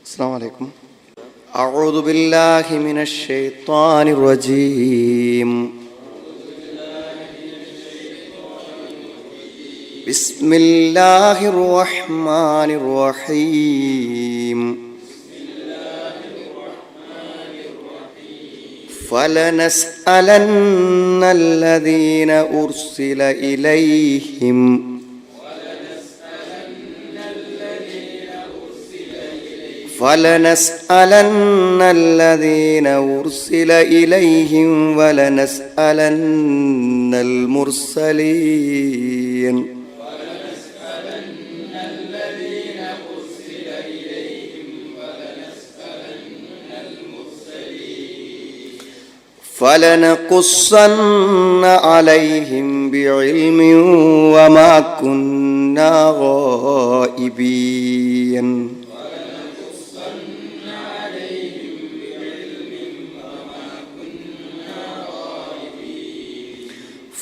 السلام عليكم. أعوذ بالله من الشيطان الرجيم. بسم الله الرحمن الرحيم. فلنسألن الذين أرسل إليهم فلنسألن الذين أرسل إليهم ولنسألن المرسلين. فلنقصن عليهم بعلم وما كنا غائبين.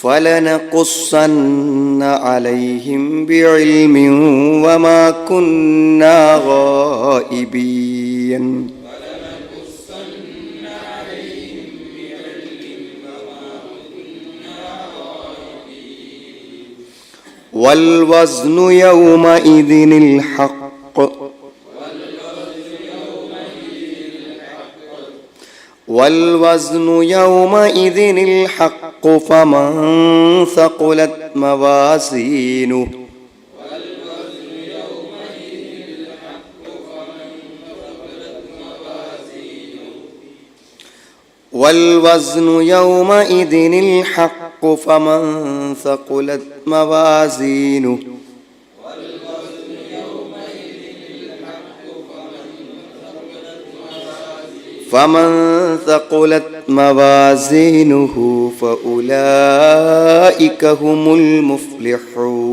فلنقصن عليهم بعلم وما كنا غائبين. والوزن يومئذ الحق والوزن يومئذ الحق فمن ثقلت موازينه والوزن يومئذ الحق فمن ثقلت موازينه فأولئك هم المفلحون.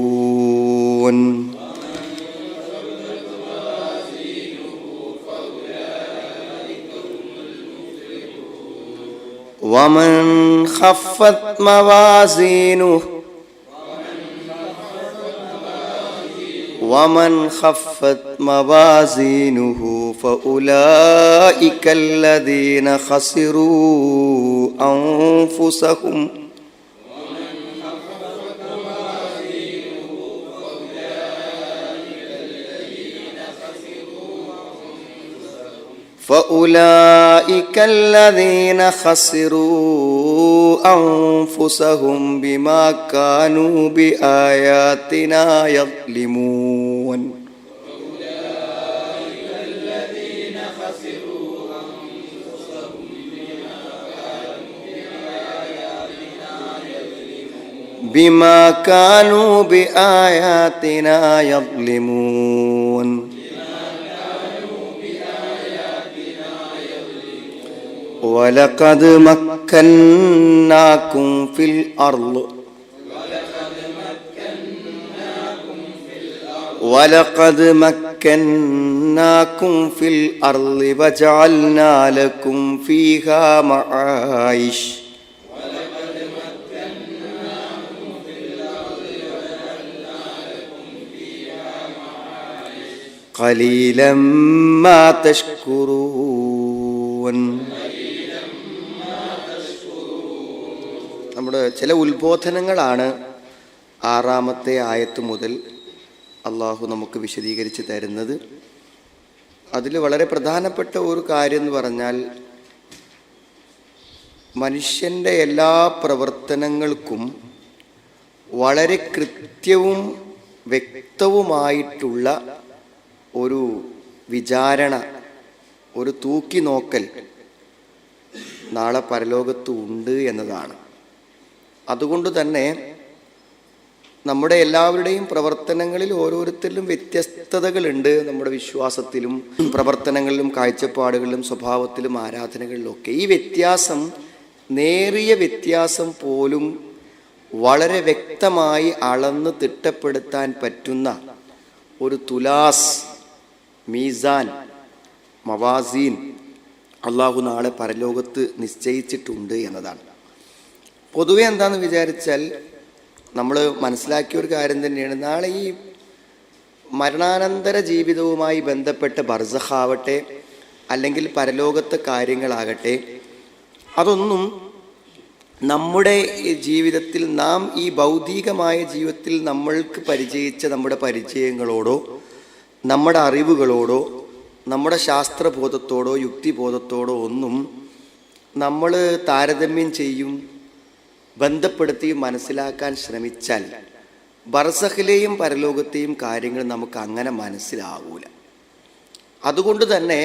ومن خفت موازينه فأولئك الذين خسروا أنفسهم بما كانوا بآياتنا يظلمون. بما كانوا بآياتنا يظلمون. ولقد مكناكم في الأرض وجعلنا لكم فيها معايش. قليلا ما تشكرون. നമ്മുടെ ചില ഉത്ബോധനങ്ങളാണ് 6-ാമത്തെ ആയത്ത് മുതൽ അള്ളാഹു നമുക്ക് വിശദീകരിച്ച് തരുന്നത്. അതിൽ വളരെ പ്രധാനപ്പെട്ട ഒരു കാര്യം എന്ന് പറഞ്ഞാൽ മനുഷ്യൻ്റെ എല്ലാ പ്രവർത്തനങ്ങൾക്കും വളരെ കൃത്യവും വ്യക്തവുമായിട്ടുള്ള ഒരു വിചാരണ, ഒരു തൂക്കി നോക്കൽ നാളെ പരലോകത്ത് ഉണ്ട് എന്നതാണ്. അതുകൊണ്ട് തന്നെ നമ്മുടെ എല്ലാവരുടെയും പ്രവർത്തനങ്ങളിൽ ഓരോരുത്തരിലും വ്യത്യസ്തതകളുണ്ട്. നമ്മുടെ വിശ്വാസത്തിലും പ്രവർത്തനങ്ങളിലും കാഴ്ചപ്പാടുകളിലും സ്വഭാവത്തിലും ആരാധനകളിലും ഒക്കെ ഈ വ്യത്യാസം, നേറിയ വ്യത്യാസം പോലും വളരെ വ്യക്തമായി അളന്ന് തിട്ടപ്പെടുത്താൻ പറ്റുന്ന ഒരു തുലാസ്, മീസാൻ, മവാസീൻ അള്ളാഹു നാളെ പരലോകത്ത് നിശ്ചയിച്ചിട്ടുണ്ട് എന്നതാണ്. പൊതുവെ എന്താണെന്ന് വിചാരിച്ചാൽ നമ്മൾ മനസ്സിലാക്കിയ ഒരു കാര്യം തന്നെയാണ്, നാളെ ഈ മരണാനന്തര ജീവിതവുമായി ബന്ധപ്പെട്ട ബർസഖാവട്ടെ അല്ലെങ്കിൽ പരലോകത്തെ കാര്യങ്ങളാകട്ടെ, അതൊന്നും നമ്മുടെ ജീവിതത്തിൽ നാം ഈ ഭൗതികമായ ജീവിതത്തിൽ നമ്മൾക്ക് പരിചയിച്ച നമ്മുടെ പരിചയങ്ങളോടോ നമ്മുടെ അറിവുകളോടോ നമ്മുടെ ശാസ്ത്രബോധത്തോടോ യുക്തിബോധത്തോടോ ഒന്നും നമ്മൾ താരതമ്യം ചെയ്യും ബന്ധപ്പെടുത്തിയും മനസ്സിലാക്കാൻ ശ്രമിച്ചാൽ ബർസഖിലെയും പരലോകത്തെയും കാര്യങ്ങൾ നമുക്ക് അങ്ങനെ മനസ്സിലാവൂല. അതുകൊണ്ട് തന്നെ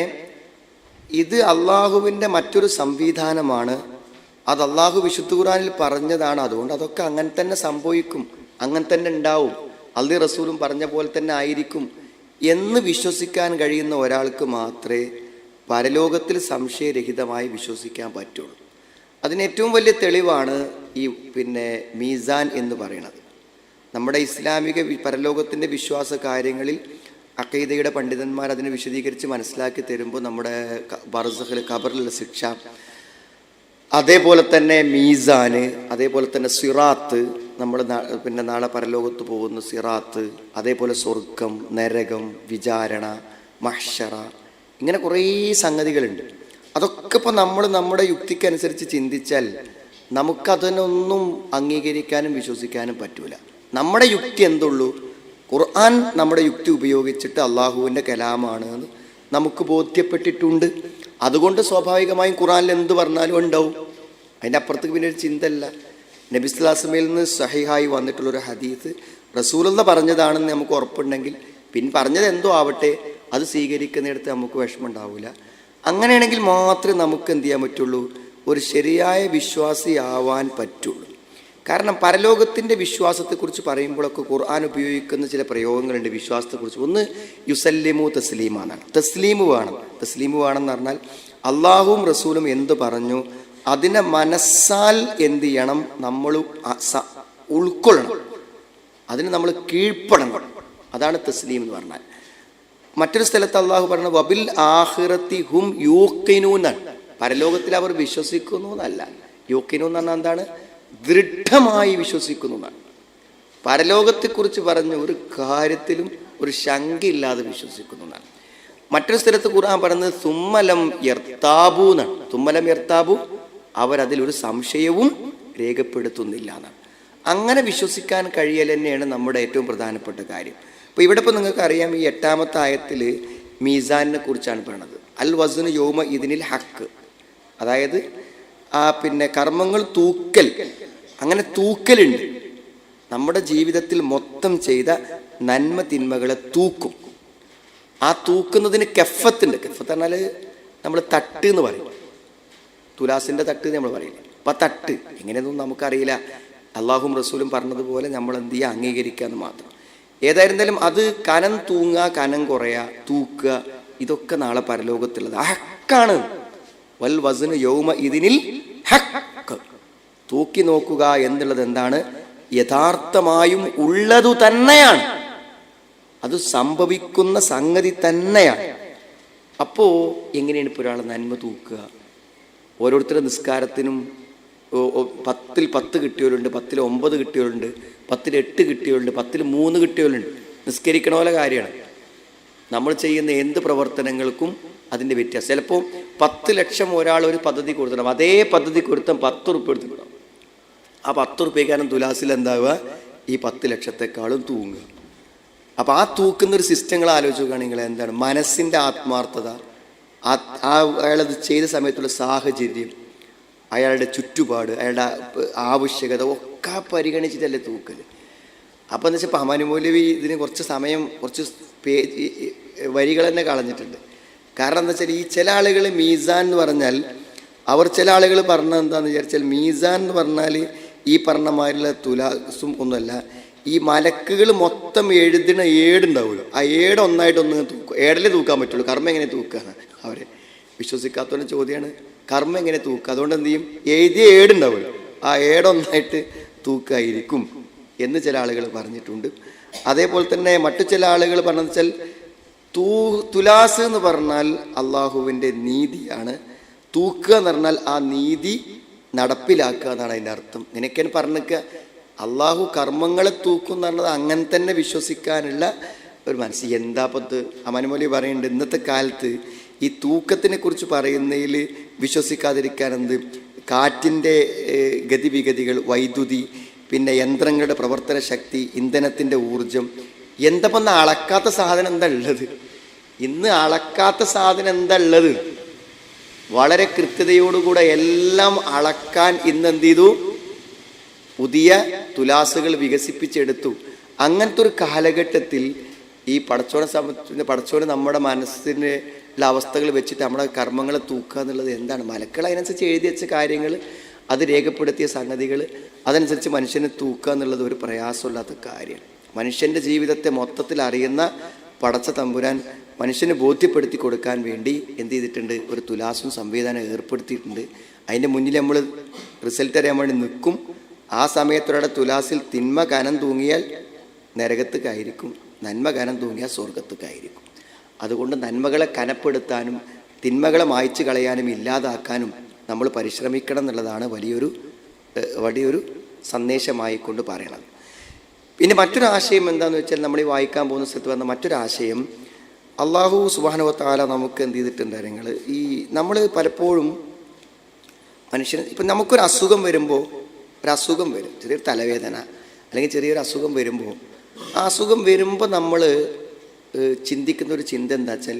ഇത് അള്ളാഹുവിൻ്റെ മറ്റൊരു സംവിധാനമാണ്. അത് അള്ളാഹു വിശുദ്ധ ഖുർആനിൽ പറഞ്ഞതാണ്. അതുകൊണ്ട് അതൊക്കെ അങ്ങനെ തന്നെ സംഭവിക്കും, അങ്ങനെ തന്നെ ഉണ്ടാവും, അള്ളാഹു റസൂലും പറഞ്ഞ പോലെ തന്നെ ആയിരിക്കും എന്ന് വിശ്വസിക്കാൻ കഴിയുന്ന ഒരാൾക്ക് മാത്രമേ പരലോകത്തിൽ സംശയരഹിതമായി വിശ്വസിക്കാൻ പറ്റുള്ളൂ. അതിന് ഏറ്റവും വലിയ തെളിവാണ് ഈ മീസാൻ എന്ന് പറയുന്നത്. നമ്മുടെ ഇസ്ലാമിക പരലോകത്തിൻ്റെ വിശ്വാസ കാര്യങ്ങളിൽ അഖീദയുടെ പണ്ഡിതന്മാർ അതിനെ വിശദീകരിച്ച് മനസ്സിലാക്കി തരുമ്പോൾ നമ്മുടെ ബർസഖിൽ ഖബറിലുള്ള ശിക്ഷ, അതേപോലെ തന്നെ മീസാന്, അതേപോലെ തന്നെ സിറാത്ത്, നമ്മൾ നാളെ പരലോകത്ത് പോകുന്ന സിറാത്ത്, അതേപോലെ സ്വർഗം, നരകം, വിചാരണ, മഹ്ശറ, ഇങ്ങനെ കുറേ സംഗതികളുണ്ട്. അതൊക്കെ ഇപ്പോൾ നമ്മൾ നമ്മുടെ യുക്തിക്കനുസരിച്ച് ചിന്തിച്ചാൽ നമുക്കതിനൊന്നും അംഗീകരിക്കാനും വിശ്വസിക്കാനും പറ്റൂല. നമ്മുടെ യുക്തി എന്തുള്ളൂ? ഖുർആൻ നമ്മുടെ യുക്തി ഉപയോഗിച്ചിട്ട് അള്ളാഹുവിൻ്റെ കലാമാണ് എന്ന് നമുക്ക് ബോധ്യപ്പെട്ടിട്ടുണ്ട്. അതുകൊണ്ട് സ്വാഭാവികമായും ഖുർആനിൽ എന്ത് പറഞ്ഞാലും ഉണ്ടാവും. അതിൻ്റെ അപ്പുറത്തേക്ക് പിന്നെ ഒരു ചിന്തല്ല. നബി സ്വല്ലല്ലാഹു അലൈഹി വസല്ലമയിൽ നിന്ന് സഹിഹായി വന്നിട്ടുള്ളൊരു ഹദീസ് റസൂലുള്ള പറഞ്ഞതാണെന്ന് നമുക്ക് ഉറപ്പുണ്ടെങ്കിൽ പിന്നെ പറഞ്ഞത് എന്തോ ആവട്ടെ അത് സ്വീകരിക്കുന്നിടത്ത് നമുക്ക് വിഷമം ഉണ്ടാവില്ല. അങ്ങനെയാണെങ്കിൽ മാത്രമേ നമുക്ക് എന്ത് ചെയ്യാൻ പറ്റുള്ളൂ? ഒരു ശരിയായ വിശ്വാസിയാവാൻ പറ്റുള്ളൂ. കാരണം പരലോകത്തിൻ്റെ വിശ്വാസത്തെക്കുറിച്ച് പറയുമ്പോഴൊക്കെ ഖുർആൻ ഉപയോഗിക്കുന്ന ചില പ്രയോഗങ്ങളുണ്ട് വിശ്വാസത്തെക്കുറിച്ച്. ഒന്ന് യുസല്ലിമു തസ്ലീമാന്നാണ്. തസ്ലീമ് വേണം. തസ്ലീമ് വേണമെന്ന് പറഞ്ഞാൽ അള്ളാഹുവും റസൂലും എന്ത് പറഞ്ഞു അതിനെ മനസ്സാൽ എന്ത് ചെയ്യണം? നമ്മൾ ഉൾക്കൊള്ളണം, അതിന് നമ്മൾ കീഴ്പ്പെടണം. അതാണ് തസ്ലീം എന്ന് പറഞ്ഞാൽ. മറ്റൊരു സ്ഥലത്ത് അള്ളാഹു പറഞ്ഞത് വബിൽ ആഖിറത്തി ഹും യൂഖിനൂൻ. പരലോകത്തിൽ അവർ വിശ്വസിക്കുന്നു എന്നല്ല. യൂഖിനൂ എന്ന് പറഞ്ഞാൽ എന്താണ്? ദൃഢമായി വിശ്വസിക്കുന്നു എന്നാണ്. പരലോകത്തെക്കുറിച്ച് പറഞ്ഞ ഒരു കാര്യത്തിലും ഒരു ശങ്കയില്ലാതെ വിശ്വസിക്കുന്നു എന്നാണ്. മറ്റൊരു സ്ഥലത്ത് ഖുർആൻ പറയുന്നത് സുമ്മലം യർത്താബു എന്നാണ്. തുമ്മലം യർത്താബു, അവരതിലൊരു സംശയവും രേഖപ്പെടുത്തുന്നില്ല എന്നാണ്. അങ്ങനെ വിശ്വസിക്കാൻ കഴിയൽ തന്നെയാണ് നമ്മുടെ ഏറ്റവും പ്രധാനപ്പെട്ട കാര്യം. അപ്പോൾ ഇവിടെ ഇപ്പോൾ നിങ്ങൾക്കറിയാം, ഈ 8-ാമത്തെ ആയത്തിൽ മീസാനിനെ കുറിച്ചാണ് പറയുന്നത്. അൽ വസ്നു യൗമ ഇതിനിൽ ഹക്ക്, അതായത് കർമ്മങ്ങൾ തൂക്കൽ. അങ്ങനെ തൂക്കലുണ്ട്. നമ്മുടെ ജീവിതത്തിൽ മൊത്തം ചെയ്ത നന്മ തിന്മകളെ തൂക്കും. ആ തൂക്കുന്നതിന് കെഫത്തുണ്ട്. കെഫത്ത് പറഞ്ഞാൽ നമ്മൾ തട്ട് എന്ന് പറയും. തുലാസിൻ്റെ തട്ട് നമ്മൾ പറയില്ല. അപ്പം തട്ട് എങ്ങനെയൊന്നും നമുക്കറിയില്ല. അള്ളാഹും റസൂലും പറഞ്ഞതുപോലെ നമ്മൾ എന്ത് ചെയ്യുക? അംഗീകരിക്കുക എന്ന് മാത്രം. ഏതായിരുന്നാലും അത് കനം തൂങ്ങുക, കനം കുറയുക, തൂക്കുക, ഇതൊക്കെ നാളെ പരലോകത്തുള്ളത് ഹക്കാണ്. വൽ വസ്നു യൗമ ഇതിനിൽ ഹക്ക്. തൂക്കി നോക്കുക എന്നുള്ളത് എന്താണ്? യഥാർത്ഥമായും ഉള്ളതു തന്നെയാണ്. അത് സംഭവിക്കുന്ന സംഗതി തന്നെയാണ്. അപ്പോൾ എങ്ങനെയാണ് ഇപ്പോൾ ഒരാൾ നന്മ തൂക്കുക? ഓരോരുത്തരുടെ നിസ്കാരത്തിനും 10-ൽ 10 കിട്ടിയവരുണ്ട്, 10-ൽ 9 കിട്ടിയവരുണ്ട്, 10-ൽ 8 കിട്ടിയവരുണ്ട്, 10-ൽ 3 കിട്ടിയവരുണ്ട്. നിസ്കരിക്കണ പോലെ കാര്യമാണ്. നമ്മൾ ചെയ്യുന്ന എന്ത് പ്രവർത്തനങ്ങൾക്കും അതിൻ്റെ വ്യത്യാസം. ചിലപ്പോൾ 10 ലക്ഷം ഒരാൾ ഒരു പദ്ധതി കൊടുത്തിട്ടും അതേ പദ്ധതി കൊടുത്താൽ 10 റുപ്യ എടുത്തിട്ടുണ്ടാവും. ആ 10 റുപ്യക്കാരൻ തുലാസിൽ എന്താവുക? ഈ 10 ലക്ഷത്തെക്കാളും തൂങ്ങുക. അപ്പോൾ ആ തൂക്കുന്നൊരു സിസ്റ്റങ്ങൾ ആലോചിച്ച് നോക്കുകയാണെങ്കിൽ എന്താണ്? മനസ്സിൻ്റെ ആത്മാർത്ഥത, അയാളത് ചെയ്ത സമയത്തുള്ള സാഹചര്യം, അയാളുടെ ചുറ്റുപാട്, അയാളുടെ ആവശ്യകത ഒക്കെ പരിഗണിച്ചിട്ടല്ലേ തൂക്കൽ. അപ്പോൾ എന്ന് വെച്ചാൽ അമാനു മൗലവി ഇതിന് കുറച്ച് സമയം, കുറച്ച് വരികൾ തന്നെ കളഞ്ഞിട്ടുണ്ട്. കാരണം എന്താ വെച്ചാൽ ഈ ചില ആളുകൾ മീസാൻ എന്ന് പറഞ്ഞാൽ, അവർ ചില ആളുകൾ പറഞ്ഞത് എന്താണെന്ന് വിചാരിച്ചാൽ, മീസാൻ എന്ന് പറഞ്ഞാൽ ഈ പറഞ്ഞമാരിലെ തുലാസും ഒന്നുമല്ല, ഈ മലക്കുകൾ മൊത്തം എഴുതുന്ന ഏടുണ്ടാവുമല്ലോ, ആ ഏട് ഒന്നായിട്ടൊന്ന് തൂക്കും. ഏടലേ തൂക്കാൻ പറ്റുള്ളൂ. കർമ്മം എങ്ങനെ തൂക്കുകയാണ്? അവരെ വിശ്വസിക്കാത്തവരുടെ ചോദ്യമാണ്, കർമ്മം എങ്ങനെ തൂക്കുക? അതുകൊണ്ട് എന്ത് ചെയ്യും? എഴുതിയ ഏടുണ്ടാവുമല്ലോ, ആ ഏടൊന്നായിട്ട് തൂക്കായിരിക്കും എന്ന് ചില ആളുകൾ പറഞ്ഞിട്ടുണ്ട്. അതേപോലെ തന്നെ മറ്റു ചില ആളുകൾ പറഞ്ഞതെന്ന് വെച്ചാൽ തുലാസ് എന്ന് പറഞ്ഞാൽ അള്ളാഹുവിൻ്റെ നീതിയാണ്. തൂക്കുക എന്ന് പറഞ്ഞാൽ ആ നീതി നടപ്പിലാക്കുക എന്നാണ് അതിൻ്റെ അർത്ഥം. നിനക്കെന്ന് പറഞ്ഞിക്കുക അള്ളാഹു കർമ്മങ്ങളെ തൂക്കും എന്ന് പറഞ്ഞത് അങ്ങനെ തന്നെ വിശ്വസിക്കാനുള്ള ഒരു മനസ്സ് എന്താപ്പത്ത് അമാനുമൗലി പറയുന്നുണ്ട്, ഇന്നത്തെ കാലത്ത് ഈ തൂക്കത്തിനെ കുറിച്ച് പറയുന്നതിൽ വിശ്വസിക്കാതിരിക്കാൻ എന്ത്, കാറ്റിൻ്റെ ഗതിവിഗതികൾ, വൈദ്യുതി, പിന്നെ യന്ത്രങ്ങളുടെ പ്രവർത്തന ശക്തി, ഇന്ധനത്തിൻ്റെ ഊർജം, എന്തപ്പം അളക്കാത്ത സാധനം എന്താ ഉള്ളത്? ഇന്ന് അളക്കാത്ത സാധനം എന്താ ഉള്ളത്? വളരെ കൃത്യതയോടുകൂടെ എല്ലാം അളക്കാൻ ഇന്ന് എന്ത് ചെയ്തു? പുതിയ തുലാസുകൾ വികസിപ്പിച്ചെടുത്തു. അങ്ങനത്തെ ഒരു കാലഘട്ടത്തിൽ ഈ പടച്ചോനെ നമ്മുടെ മനസ്സിൻ്റെ അവസ്ഥകൾ വെച്ചിട്ട് നമ്മുടെ കർമ്മങ്ങളെ തൂക്കുക എന്നുള്ളത് എന്താണ്? മലക്കൾ അതിനനുസരിച്ച് എഴുതി വെച്ച കാര്യങ്ങൾ, അത് രേഖപ്പെടുത്തിയ സംഗതികൾ, അതനുസരിച്ച് മനുഷ്യനെ തൂക്കുക എന്നുള്ളത് ഒരു പ്രയാസമില്ലാത്ത കാര്യമാണ്. മനുഷ്യൻ്റെ ജീവിതത്തെ മൊത്തത്തിൽ അറിയുന്ന പടച്ച തമ്പുരാൻ മനുഷ്യനെ ബോധ്യപ്പെടുത്തി കൊടുക്കാൻ വേണ്ടി എന്ത് ചെയ്തിട്ടുണ്ട്? ഒരു തുലാസും സംവിധാനം ഏർപ്പെടുത്തിയിട്ടുണ്ട്. അതിൻ്റെ മുന്നിൽ നമ്മൾ റിസൾട്ട് അറിയാൻ വേണ്ടി നിൽക്കും. ആ സമയത്തൊരാടെ തുലാസിൽ തിന്മ കനം തൂങ്ങിയാൽ നരകത്തേക്കായിരിക്കും, നന്മ കനം തൂങ്ങിയാൽ സ്വർഗത്തേക്കായിരിക്കും. അതുകൊണ്ട് നന്മകളെ കനപ്പെടുത്താനും തിന്മകളെ മായ്ച്ചു കളയാനും ഇല്ലാതാക്കാനും നമ്മൾ പരിശ്രമിക്കണം എന്നുള്ളതാണ് വലിയൊരു സന്ദേശമായിക്കൊണ്ട് പറയണത്. പിന്നെ മറ്റൊരു ആശയം എന്താണെന്ന് വെച്ചാൽ, നമ്മൾ ഈ വായിക്കാൻ പോകുന്ന സ്ഥലത്ത് വന്ന മറ്റൊരാശയം, അള്ളാഹു സുബ്ഹാനഹു വ തആല നമുക്ക് എന്ത് ചെയ്തിട്ടുണ്ട് കാര്യങ്ങൾ, ഈ നമ്മൾ പലപ്പോഴും മനുഷ്യന് ഇപ്പം നമുക്കൊരു അസുഖം വരുമ്പോൾ, ഒരസുഖം വരും, ചെറിയൊരു തലവേദന അല്ലെങ്കിൽ ചെറിയൊരു അസുഖം വരുമ്പോൾ, ആ അസുഖം വരുമ്പോൾ നമ്മൾ ചിന്തിക്കുന്ന ഒരു ചിന്ത എന്താ വെച്ചാൽ,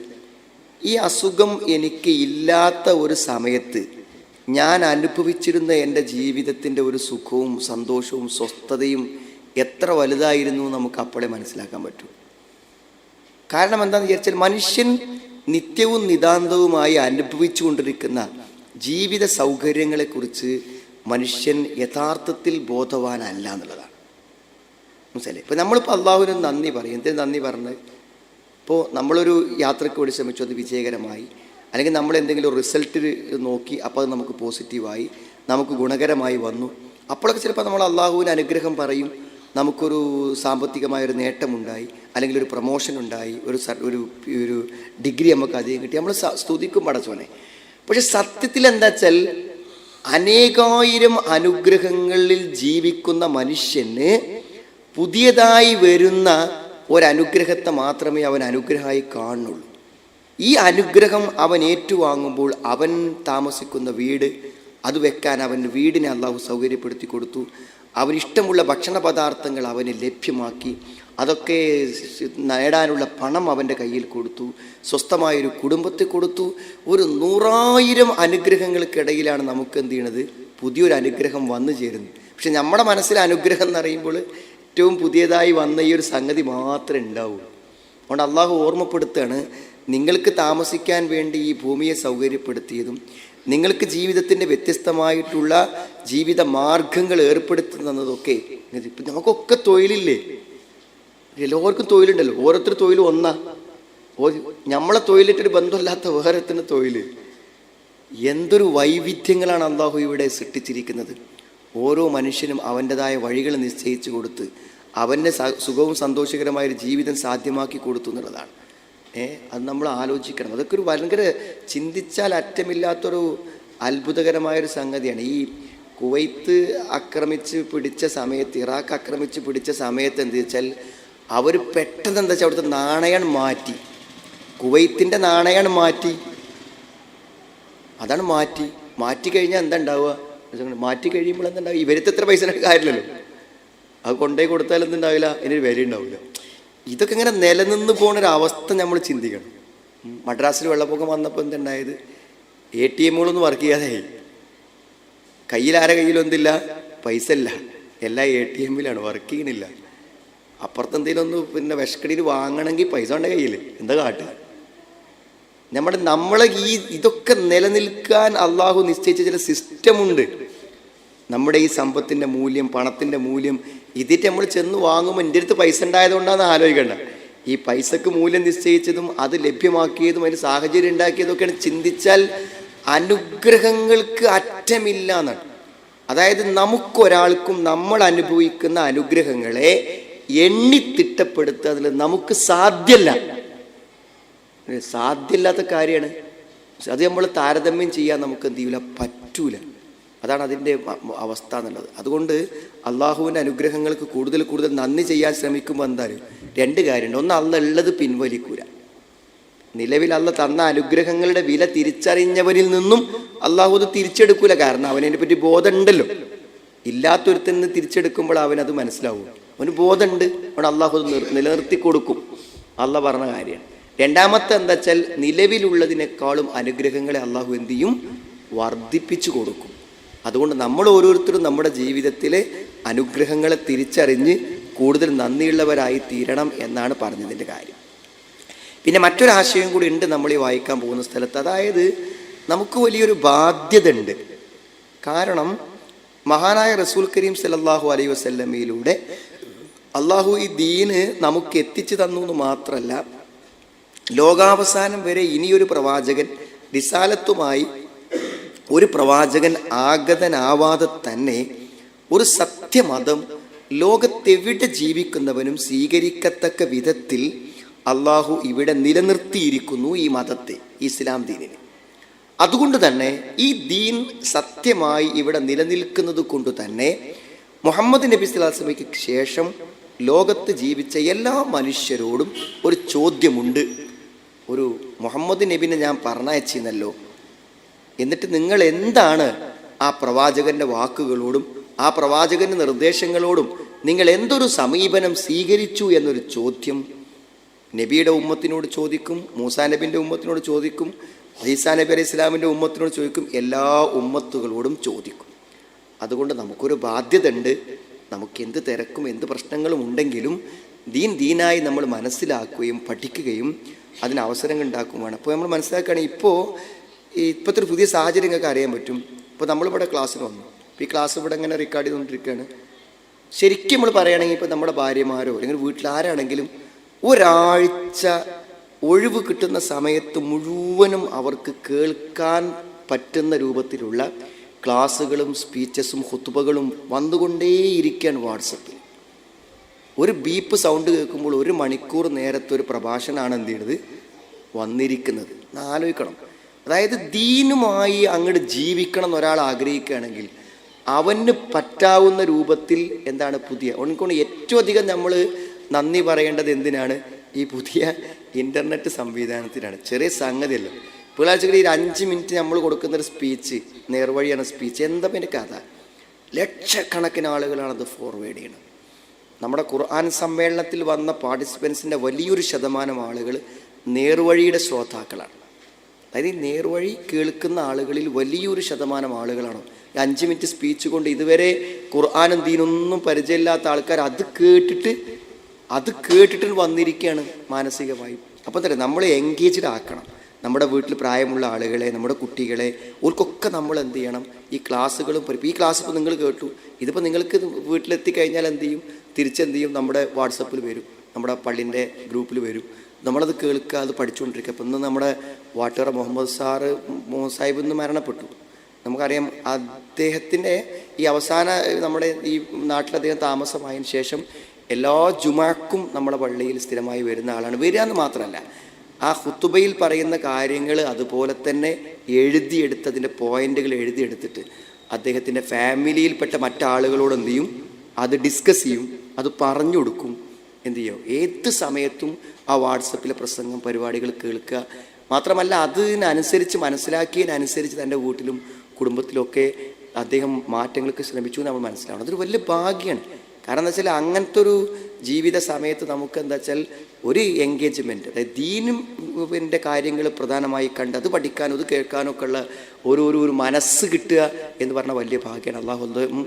ഈ അസുഖം എനിക്ക് ഇല്ലാത്ത ഒരു സമയത്ത് ഞാൻ അനുഭവിച്ചിരുന്ന എൻ്റെ ജീവിതത്തിൻ്റെ ഒരു സുഖവും സന്തോഷവും സ്വസ്ഥതയും എത്ര വലുതായിരുന്നു നമുക്ക് അപ്പോഴേ മനസ്സിലാക്കാൻ പറ്റും. കാരണം എന്താണെന്ന് വിചാരിച്ചാൽ, മനുഷ്യൻ നിത്യവും നിതാന്തവുമായി അനുഭവിച്ചു കൊണ്ടിരിക്കുന്ന ജീവിത സൗകര്യങ്ങളെക്കുറിച്ച് മനുഷ്യൻ യഥാർത്ഥത്തിൽ ബോധവാനല്ല എന്നുള്ളതാണ്. മനസ്സിലായി? ഇപ്പം നമ്മളിപ്പോൾ അള്ളാഹുവിന് നന്ദി പറയും. എന്തിനു നന്ദി പറഞ്ഞത്? ഇപ്പോൾ നമ്മളൊരു യാത്രയ്ക്ക് വേണ്ടി ശ്രമിച്ചു, അത് വിജയകരമായി, അല്ലെങ്കിൽ നമ്മൾ എന്തെങ്കിലും ഒരു റിസൾട്ട് നോക്കി, അപ്പോൾ അത് നമുക്ക് പോസിറ്റീവായി, നമുക്ക് ഗുണകരമായി വന്നു. അപ്പോഴൊക്കെ ചിലപ്പോൾ നമ്മൾ അള്ളാഹുവിന് അനുഗ്രഹം പറയും, നമുക്കൊരു സാമ്പത്തികമായൊരു നേട്ടമുണ്ടായി, അല്ലെങ്കിൽ ഒരു പ്രൊമോഷൻ ഉണ്ടായി, ഒരു ഡിഗ്രി നമുക്ക് അധികം കിട്ടി, നമ്മൾ സ്തുതിക്കും പടച്ചോനെ. പക്ഷെ സത്യത്തിൽ എന്താ വെച്ചാൽ, അനേകായിരം അനുഗ്രഹങ്ങളിൽ ജീവിക്കുന്ന മനുഷ്യന് പുതിയതായി വരുന്ന ഒരനുഗ്രഹത്തെ മാത്രമേ അവൻ അനുഗ്രഹമായി കാണുള്ളൂ. ഈ അനുഗ്രഹം അവൻ ഏറ്റുവാങ്ങുമ്പോൾ അവൻ താമസിക്കുന്ന വീട്, അത് വെക്കാൻ അവൻ്റെ വീടിനെ അള്ളാഹു സൗകര്യപ്പെടുത്തി കൊടുത്തു. അവനിഷ്ടമുള്ള ഭക്ഷണ പദാർത്ഥങ്ങൾ അവന് ലഭ്യമാക്കി, അതൊക്കെ നേടാനുള്ള പണം അവൻ്റെ കയ്യിൽ കൊടുത്തു, സ്വസ്ഥമായൊരു കുടുംബത്തെ കൊടുത്തു. ഒരു 100,000 അനുഗ്രഹങ്ങൾക്കിടയിലാണ് നമുക്ക് എന്ത് ചെയ്യണത്? പുതിയൊരു അനുഗ്രഹം വന്നു ചേരുന്നത്. പക്ഷെ നമ്മുടെ മനസ്സിൽ അനുഗ്രഹം എന്ന് പറയുമ്പോൾ ഏറ്റവും പുതിയതായി വന്ന ഈ ഒരു സംഗതി മാത്രമേ ഉണ്ടാവുള്ളൂ. അതുകൊണ്ട് അള്ളാഹു ഓർമ്മപ്പെടുത്തുകയാണ്, നിങ്ങൾക്ക് താമസിക്കാൻ വേണ്ടി ഈ ഭൂമിയെ സൗകര്യപ്പെടുത്തിയതും നിങ്ങൾക്ക് ജീവിതത്തിൻ്റെ വ്യത്യസ്തമായിട്ടുള്ള ജീവിത മാർഗങ്ങൾ ഏർപ്പെടുത്തുന്നതൊക്കെ. ഇപ്പം നമുക്കൊക്കെ തൊഴിലില്ലേ? എല്ലാവർക്കും തൊഴിലുണ്ടല്ലോ. ഓരോരുത്തർ തൊഴിൽ ഒന്നാ. നമ്മളെ തൊഴിലിട്ടൊരു ബന്ധമില്ലാത്ത വേറെത്തിന് തൊഴിൽ. എന്തൊരു വൈവിധ്യങ്ങളാണ് അള്ളാഹു ഇവിടെ സൃഷ്ടിച്ചിരിക്കുന്നത്. ഓരോ മനുഷ്യനും അവൻ്റെതായ വഴികൾ നിശ്ചയിച്ചു കൊടുത്ത് അവൻ്റെ സുഖവും സന്തോഷകരമായൊരു ജീവിതം സാധ്യമാക്കി കൊടുത്തു എന്നുള്ളതാണ്. അത് നമ്മൾ ആലോചിക്കണം. അതൊക്കെ ഒരു ഭയങ്കര ചിന്തിച്ചാൽ അറ്റമില്ലാത്തൊരു അത്ഭുതകരമായൊരു സംഗതിയാണ്. ഈ കുവൈത്ത് ആക്രമിച്ച് പിടിച്ച സമയത്ത്, ഇറാഖ് ആക്രമിച്ച് പിടിച്ച സമയത്ത് എന്ത് വെച്ചാൽ, അവർ പെട്ടെന്ന് എന്താ വെച്ചാൽ അവിടുത്തെ നാണയം മാറ്റി, കുവൈത്തിൻ്റെ നാണയം മാറ്റി. അതാണ് മാറ്റി കഴിഞ്ഞാൽ എന്താ ഉണ്ടാവുക? മാറ്റി കഴിയുമ്പോൾ എന്തുണ്ടാവും? ഇവരത്തെ എത്ര പൈസ കാര്യമില്ലല്ലോ, അത് കൊണ്ടുപോയി കൊടുത്താൽ എന്തുണ്ടാവില്ല, ഇതിനൊരു വില ഉണ്ടാവില്ല. ഇതൊക്കെ ഇങ്ങനെ നിലനിന്ന് പോകുന്നൊരവസ്ഥ നമ്മൾ ചിന്തിക്കണം. മദ്രാസിൽ വെള്ളപ്പൊക്കം വന്നപ്പോൾ എന്തുണ്ടായത്? ATM-കളൊന്നും വർക്ക് ചെയ്യാതായി. കയ്യിലാരെ കയ്യിലും എന്തില്ല? പൈസ ഇല്ല, എല്ലാം ATM-ലാണ്, വർക്ക് ചെയ്യണില്ല. അപ്പുറത്തെന്തെങ്കിലും ഒന്ന് പിന്നെ വിഷക്കടിയിൽ വാങ്ങണമെങ്കിൽ പൈസ ഉണ്ട് കയ്യിൽ, എന്താ കാട്ടുക? നമ്മളെ ഇതൊക്കെ നിലനിൽക്കാൻ അള്ളാഹു നിശ്ചയിച്ച ചില സിസ്റ്റമുണ്ട്. നമ്മുടെ ഈ സമ്പത്തിൻ്റെ മൂല്യം, പണത്തിൻ്റെ മൂല്യം, ഇതിട്ട് നമ്മൾ ചെന്ന് വാങ്ങുമ്പോൾ എൻ്റെ അടുത്ത് പൈസ ഉണ്ടായതുകൊണ്ടാണ് ആലോചിക്കേണ്ട. ഈ പൈസക്ക് മൂല്യം നിശ്ചയിച്ചതും അത് ലഭ്യമാക്കിയതും അതിന് സാഹചര്യം ഉണ്ടാക്കിയതൊക്കെയാണ് ചിന്തിച്ചാൽ അനുഗ്രഹങ്ങൾക്ക് അറ്റമില്ല എന്നാണ്. അതായത് നമുക്കൊരാൾക്കും നമ്മൾ അനുഭവിക്കുന്ന അനുഗ്രഹങ്ങളെ എണ്ണിത്തിട്ടപ്പെടുത്തുക നമുക്ക് സാധ്യമല്ലാത്ത കാര്യമാണ്. അത് നമ്മൾ താരതമ്യം ചെയ്യാൻ നമുക്ക് എന്ത് ചെയ്യൂല, പറ്റൂല. അതാണ് അതിൻ്റെ അവസ്ഥ എന്നുള്ളത്. അതുകൊണ്ട് അള്ളാഹുവിൻ്റെ അനുഗ്രഹങ്ങൾക്ക് കൂടുതൽ കൂടുതൽ നന്ദി ചെയ്യാൻ ശ്രമിക്കുമ്പോൾ എന്തായാലും 2 കാര്യമുണ്ട്. ഒന്ന്, അള്ള ഉള്ളത് പിൻവലിക്കൂല. നിലവിൽ അള്ള തന്ന അനുഗ്രഹങ്ങളുടെ വില തിരിച്ചറിഞ്ഞവരിൽ നിന്നും അള്ളാഹു അത് തിരിച്ചെടുക്കൂല. കാരണം അവനതിനെ പറ്റി ബോധമുണ്ടല്ലോ. ഇല്ലാത്തൊരുത്തിൽ നിന്ന് തിരിച്ചെടുക്കുമ്പോൾ അവനത് മനസ്സിലാവും. അവന് ബോധമുണ്ട്. അവിടെ അള്ളാഹു നിലനിർത്തി കൊടുക്കും. അള്ള പറഞ്ഞ കാര്യമാണ്. രണ്ടാമത്തെ എന്താ വെച്ചാൽ, നിലവിലുള്ളതിനേക്കാളും അനുഗ്രഹങ്ങളെ അള്ളാഹു എന്ത് ചെയ്യും? വർദ്ധിപ്പിച്ചു കൊടുക്കും. അതുകൊണ്ട് നമ്മൾ ഓരോരുത്തരും നമ്മുടെ ജീവിതത്തിലെ അനുഗ്രഹങ്ങളെ തിരിച്ചറിഞ്ഞ് കൂടുതൽ നന്ദിയുള്ളവരായി തീരണം എന്നാണ് പറഞ്ഞതിൻ്റെ കാര്യം. പിന്നെ മറ്റൊരാശയം കൂടി ഉണ്ട് നമ്മൾ ഈ വായിക്കാൻ പോകുന്ന സ്ഥലത്ത്. അതായത് നമുക്ക് വലിയൊരു ബാധ്യത ഉണ്ട്. കാരണം മഹാനായ റസൂൽ കരീം സല്ലല്ലാഹു അലൈഹി വസല്ലമയിലൂടെ അള്ളാഹു ഈ ദീന് നമുക്ക് എത്തിച്ചു തന്നു എന്ന് മാത്രമല്ല, ലോകാവസാനം വരെ ഇനിയൊരു പ്രവാചകൻ റിസാലത്തുമായി ഒരു പ്രവാചകൻ ആഗതനാവാതെ തന്നെ ഒരു സത്യമതം ലോകത്തെവിടെ ജീവിക്കുന്നവനും സ്വീകരിക്കത്തക്ക വിധത്തിൽ അള്ളാഹു ഇവിടെ നിലനിർത്തിയിരിക്കുന്നു ഈ മതത്തെ, ഇസ്ലാം ദീനിനെ. അതുകൊണ്ട് തന്നെ ഈ ദീൻ സത്യമായി ഇവിടെ നിലനിൽക്കുന്നത് കൊണ്ട് തന്നെ മുഹമ്മദ് നബി സ്വല്ലല്ലാഹു അലൈഹി വസല്ലമയ്ക്ക് ശേഷം ലോകത്ത് ജീവിച്ച എല്ലാ മനുഷ്യരോടും ഒരു ചോദ്യമുണ്ട്. ഒരു മുഹമ്മദ് നബിനെ ഞാൻ പറഞ്ഞയച്ചിരുന്നല്ലോ, എന്നിട്ട് നിങ്ങൾ എന്താണ് ആ പ്രവാചകന്റെ വാക്കുകളോടും ആ പ്രവാചകന്റെ നിർദ്ദേശങ്ങളോടും നിങ്ങൾ എന്തൊരു സമീപനം സ്വീകരിച്ചു എന്നൊരു ചോദ്യം നബിയുടെ ഉമ്മത്തിനോട് ചോദിക്കും, മൂസാ നബിൻ്റെ ഉമ്മത്തിനോട് ചോദിക്കും, ഈസാ നബി അലൈഹി ഇസ്ലാമിൻ്റെ ഉമ്മത്തിനോട് ചോദിക്കും, എല്ലാ ഉമ്മത്തുകളോടും ചോദിക്കും. അതുകൊണ്ട് നമുക്കൊരു ബാധ്യത ഉണ്ട്. നമുക്ക് എന്ത് തിരക്കും എന്ത് പ്രശ്നങ്ങളും ഉണ്ടെങ്കിലും ദീനായി നമ്മൾ മനസ്സിലാക്കുകയും പഠിക്കുകയും അതിന് അവസരങ്ങൾ ഉണ്ടാക്കുകയാണ്. അപ്പോൾ നമ്മൾ മനസ്സിലാക്കുകയാണെങ്കിൽ ഇപ്പോഴത്തെ ഒരു പുതിയ സാഹചര്യം നിങ്ങൾക്ക് അറിയാൻ പറ്റും. ഇപ്പോൾ നമ്മളിവിടെ ക്ലാസ്സിന് വന്നു. ഇപ്പോൾ ഈ ക്ലാസ് ഇവിടെ ഇങ്ങനെ റെക്കോർഡ് ചെയ്തുകൊണ്ടിരിക്കുകയാണ്. ശരിക്കും നമ്മൾ പറയുകയാണെങ്കിൽ ഇപ്പോൾ നമ്മുടെ ഭാര്യമാരോ അല്ലെങ്കിൽ വീട്ടിലാരാണെങ്കിലും ഒരാഴ്ച ഒഴിവ് കിട്ടുന്ന സമയത്ത് മുഴുവനും അവർക്ക് കേൾക്കാൻ പറ്റുന്ന രൂപത്തിലുള്ള ക്ലാസ്സുകളും സ്പീച്ചസും ഖുത്ബകളും വന്നുകൊണ്ടേയിരിക്കുകയാണ് വാട്സപ്പിൽ. ഒരു ബീപ്പ് സൗണ്ട് കേൾക്കുമ്പോൾ 1 മണിക്കൂർ നേരത്തെ ഒരു പ്രഭാഷണമാണ് എന്ത് ചെയ്യുന്നത് വന്നിരിക്കുന്നത്. ആലോചിക്കണം. അതായത് ദീനുമായി അങ്ങോട്ട് ജീവിക്കണം എന്നൊരാൾ ആഗ്രഹിക്കുകയാണെങ്കിൽ അവന് പറ്റാവുന്ന രൂപത്തിൽ എന്താണ് പുതിയ ഒന്നുകൊണ്ട് ഏറ്റവും അധികം നമ്മൾ നന്ദി പറയേണ്ടത് എന്തിനാണ്? ഈ പുതിയ ഇൻ്റർനെറ്റ് സംവിധാനത്തിനാണ്. ചെറിയ സംഗതിയല്ല. പിള്ളേഴ്ചകൾ ഈ 5 മിനിറ്റ് നമ്മൾ കൊടുക്കുന്നൊരു സ്പീച്ച്, നേർവഴിയാണ് സ്പീച്ച്. എന്താ പിന്നെ കഥ? ലക്ഷക്കണക്കിന് ആളുകളാണ് അത് ഫോർവേഡ് ചെയ്യുന്നത്. നമ്മുടെ ഖുർആൻ സമ്മേളനത്തിൽ വന്ന പാർട്ടിസിപ്പൻസിൻ്റെ വലിയൊരു ശതമാനം ആളുകൾ നേർവഴിയുടെ ശ്രോതാക്കളാണ്. അതായത് ഈ നേർവഴി കേൾക്കുന്ന ആളുകളിൽ വലിയൊരു ശതമാനം ആളുകളാണ് 5 മിനിറ്റ് സ്പീച്ച് കൊണ്ട് ഇതുവരെ ഖുർആനും ദീനൊന്നും പരിചയമില്ലാത്ത ആൾക്കാർ അത് കേട്ടിട്ട് വന്നിരിക്കുകയാണ് മാനസികമായി. അപ്പോൾ തന്നെ നമ്മൾ എൻഗേജ്ഡ് ആക്കണം. നമ്മുടെ വീട്ടിൽ പ്രായമുള്ള ആളുകളെ, നമ്മുടെ കുട്ടികളെ, ഓർക്കൊക്കെ നമ്മൾ എന്ത് ചെയ്യണം? ഈ ക്ലാസ്സുകളും ഈ ക്ലാസ് ഇപ്പോൾ നിങ്ങൾ കേട്ടു, ഇതിപ്പോൾ നിങ്ങൾക്ക് വീട്ടിലെത്തി കഴിഞ്ഞാൽ എന്ത് ചെയ്യും? തിരിച്ചെന്ത് ചെയ്യും? നമ്മുടെ വാട്സപ്പിൽ വരും, നമ്മുടെ പള്ളിൻ്റെ ഗ്രൂപ്പിൽ വരും. നമ്മളത് കേൾക്കുക, അത് പഠിച്ചുകൊണ്ടിരിക്കുക. അപ്പം ഇന്ന് നമ്മുടെ വാട്ടർ മുഹമ്മദ് സാഹിബ് ഇന്ന് മരണപ്പെട്ടു. നമുക്കറിയാം അദ്ദേഹത്തിൻ്റെ ഈ അവസാന നമ്മുടെ ഈ നാട്ടിൽ അദ്ദേഹം താമസമായതിനു ശേഷം എല്ലാ ജുമാക്കും നമ്മുടെ പള്ളിയിൽ സ്ഥിരമായി വരുന്ന ആളാണ്. വരിക എന്ന് മാത്രമല്ല, ആ ഖുതുബയിൽ പറയുന്ന കാര്യങ്ങൾ അതുപോലെ തന്നെ എഴുതിയെടുത്തതിൻ്റെ പോയിന്റുകൾ എഴുതിയെടുത്തിട്ട് അദ്ദേഹത്തിൻ്റെ ഫാമിലിയിൽപ്പെട്ട മറ്റാളുകളോട് എന്ത് ചെയ്യും? അത് ഡിസ്കസ് ചെയ്യും, അത് പറഞ്ഞു കൊടുക്കും. എന്ത് ചെയ്യും? ഏത് സമയത്തും ആ വാട്സപ്പിലെ പ്രസംഗം പരിപാടികൾ കേൾക്കുക. മാത്രമല്ല അതിനനുസരിച്ച് മനസ്സിലാക്കിയതിനനുസരിച്ച് തൻ്റെ വീട്ടിലും കുടുംബത്തിലൊക്കെ അദ്ദേഹം മാറ്റങ്ങൾക്ക് ശ്രമിച്ചു നമ്മൾ മനസ്സിലാവണം. അതൊരു വലിയ ഭാഗ്യമാണ്. കാരണം എന്താ വെച്ചാൽ അങ്ങനത്തെ ഒരു ജീവിത സമയത്ത് നമുക്ക് എന്താ വെച്ചാൽ ഒരു എൻഗേജ്മെൻറ്റ്, അതായത് ദീനിൻ്റെ കാര്യങ്ങൾ പ്രധാനമായി കണ്ട് അത് പഠിക്കാനും അത് കേൾക്കാനും ഒക്കെ ഉള്ള ഒരു മനസ്സ് കിട്ടുക എന്ന് പറഞ്ഞ വലിയ ഭാഗ്യമാണ്.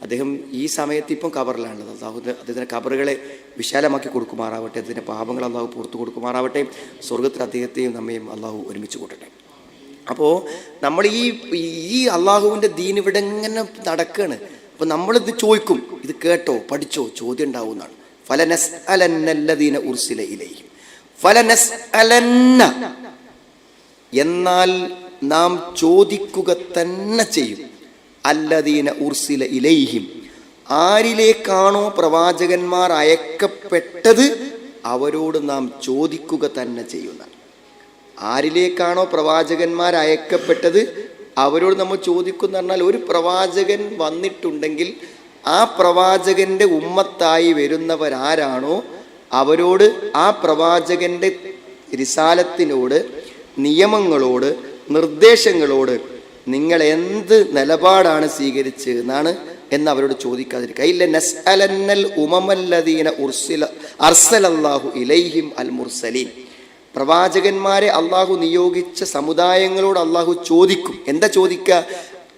അദ്ദേഹം ഈ സമയത്ത് ഇപ്പം ഖബറിലാണുള്ളത്. അള്ളാഹു അദ്ദേഹത്തിൻ്റെ ഖബറുകളെ വിശാലമാക്കി കൊടുക്കുമാറാവട്ടെ, അതിൻ്റെ പാപങ്ങൾ അള്ളാഹു പുറത്തു കൊടുക്കുമാറാവട്ടെ. സ്വർഗത്തിൽ അദ്ദേഹത്തെയും നമ്മയും അള്ളാഹു ഒരുമിച്ച് കൂട്ടട്ടെ. അപ്പോൾ നമ്മൾ ഈ അള്ളാഹുവിൻ്റെ ദീൻ ഇവിടെ ഇങ്ങനെ നടക്കുകയാണ്. അപ്പോൾ നമ്മളിത് ചോദിക്കും, ഇത് കേട്ടോ പഠിച്ചോ, ചോദ്യം ഉണ്ടാവുന്നതാണ്. ഫലനസ്അലന്നല്ലദീന ഉർസില ഇലൈഹിം ഫലനസ്അലന്ന, എന്നാൽ നാം ചോദിക്കുക തന്നെ ചെയ്യും. അല്ലദീന ഉർസില ഇലൈഹിം, ആരിലേക്കാണോ പ്രവാചകന്മാർ അയക്കപ്പെട്ടത് അവരോട് നാം ചോദിക്കുക തന്നെ ചെയ്യുന്ന. ആരിലേക്കാണോ പ്രവാചകന്മാർ അയക്കപ്പെട്ടത് അവരോട് നമ്മൾ ചോദിക്കുന്ന പറഞ്ഞാൽ, ഒരു പ്രവാചകൻ വന്നിട്ടുണ്ടെങ്കിൽ ആ പ്രവാചകന്റെ ഉമ്മത്തായി വരുന്നവരാരാണോ അവരോട് ആ പ്രവാചകന്റെ റിസാലത്തിനോട്, നിയമങ്ങളോട്, നിർദ്ദേശങ്ങളോട് നിങ്ങൾ എന്ത് നിലപാടാണ് സ്വീകരിച്ചത് എന്ന് അവരോട് ചോദിക്കാതിരിക്കുക. ഇല്ല നസ്അലന്നൽ ഉമമല്ലദീന അർസലല്ലാഹു ഇലൈഹിം അൽ മുർസലീൻ. പ്രവാചകന്മാരെ അള്ളാഹു നിയോഗിച്ച സമുദായങ്ങളോട് അള്ളാഹു ചോദിക്കും. എന്താ ചോദിക്കുക?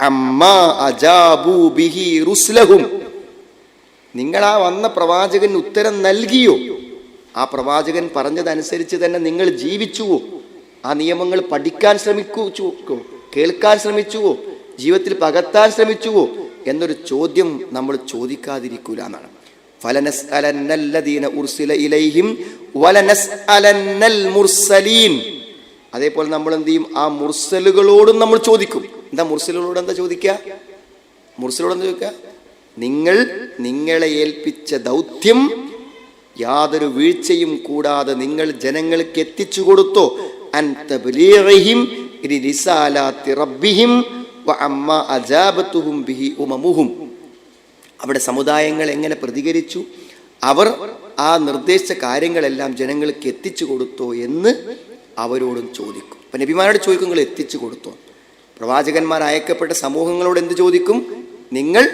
അമ്മാ അജാബു ബിഹി റുസ്ലഹും. നിങ്ങൾ ആ വന്ന പ്രവാചകന് ഉത്തരം നൽകിയോ? ആ പ്രവാചകൻ പറഞ്ഞതനുസരിച്ച് തന്നെ നിങ്ങൾ ജീവിച്ചുവോ? ആ നിയമങ്ങൾ പഠിക്കാൻ ശ്രമിക്കുവോ? കേൾക്കാൻ ശ്രമിച്ചുവോ? ജീവിതത്തിൽ പകർത്താൻ ശ്രമിച്ചുവോ എന്നൊരു ചോദ്യം നമ്മൾ ചോദിക്കാതിരിക്കൂല എന്നാണ്. ഫലനസ്അലന്നല്ലദീന ഉർസില ഇലൈഹിം വലനസ്അലന്നൽ മുർസലീൻ. അതേപോലെ നമ്മൾ എന്ത് ചെയ്യും? ആ മുർസലുകളോടും നമ്മൾ ചോദിക്കും. എന്താ മുർസലുകളോട് എന്താ ചോദിക്കുക? മുർസലോട് എന്താ ചോദിക്കുക? നിങ്ങളെ ഏൽപ്പിച്ച ദൗത്യം യാതൊരു വീഴ്ചയും കൂടാതെ നിങ്ങൾ ജനങ്ങൾക്ക് എത്തിച്ചു കൊടുത്തോ? അൻ തബ്ലീഗിഹിം റിസാലാത്തി റബ്ബിഹിം വഅമ്മാ അജാബതുഹും ബിഹി ഉമമുഹും. അവിടെ സമുദായങ്ങൾ എങ്ങനെ പ്രതികരിച്ചു, അവർ ആ നിർദ്ദേശിച്ച കാര്യങ്ങളെല്ലാം ജനങ്ങൾക്ക് എത്തിച്ചു കൊടുത്തോ എന്ന് അവരോടും ചോദിക്കും. അപ്പം നബിമാരോട് ചോദിക്കും, നിങ്ങൾ എത്തിച്ചു കൊടുത്തോ? പ്രവാചകന്മാർ അയക്കപ്പെട്ട സമൂഹങ്ങളോട് എന്ത് ചോദിക്കും? നിങ്ങൾ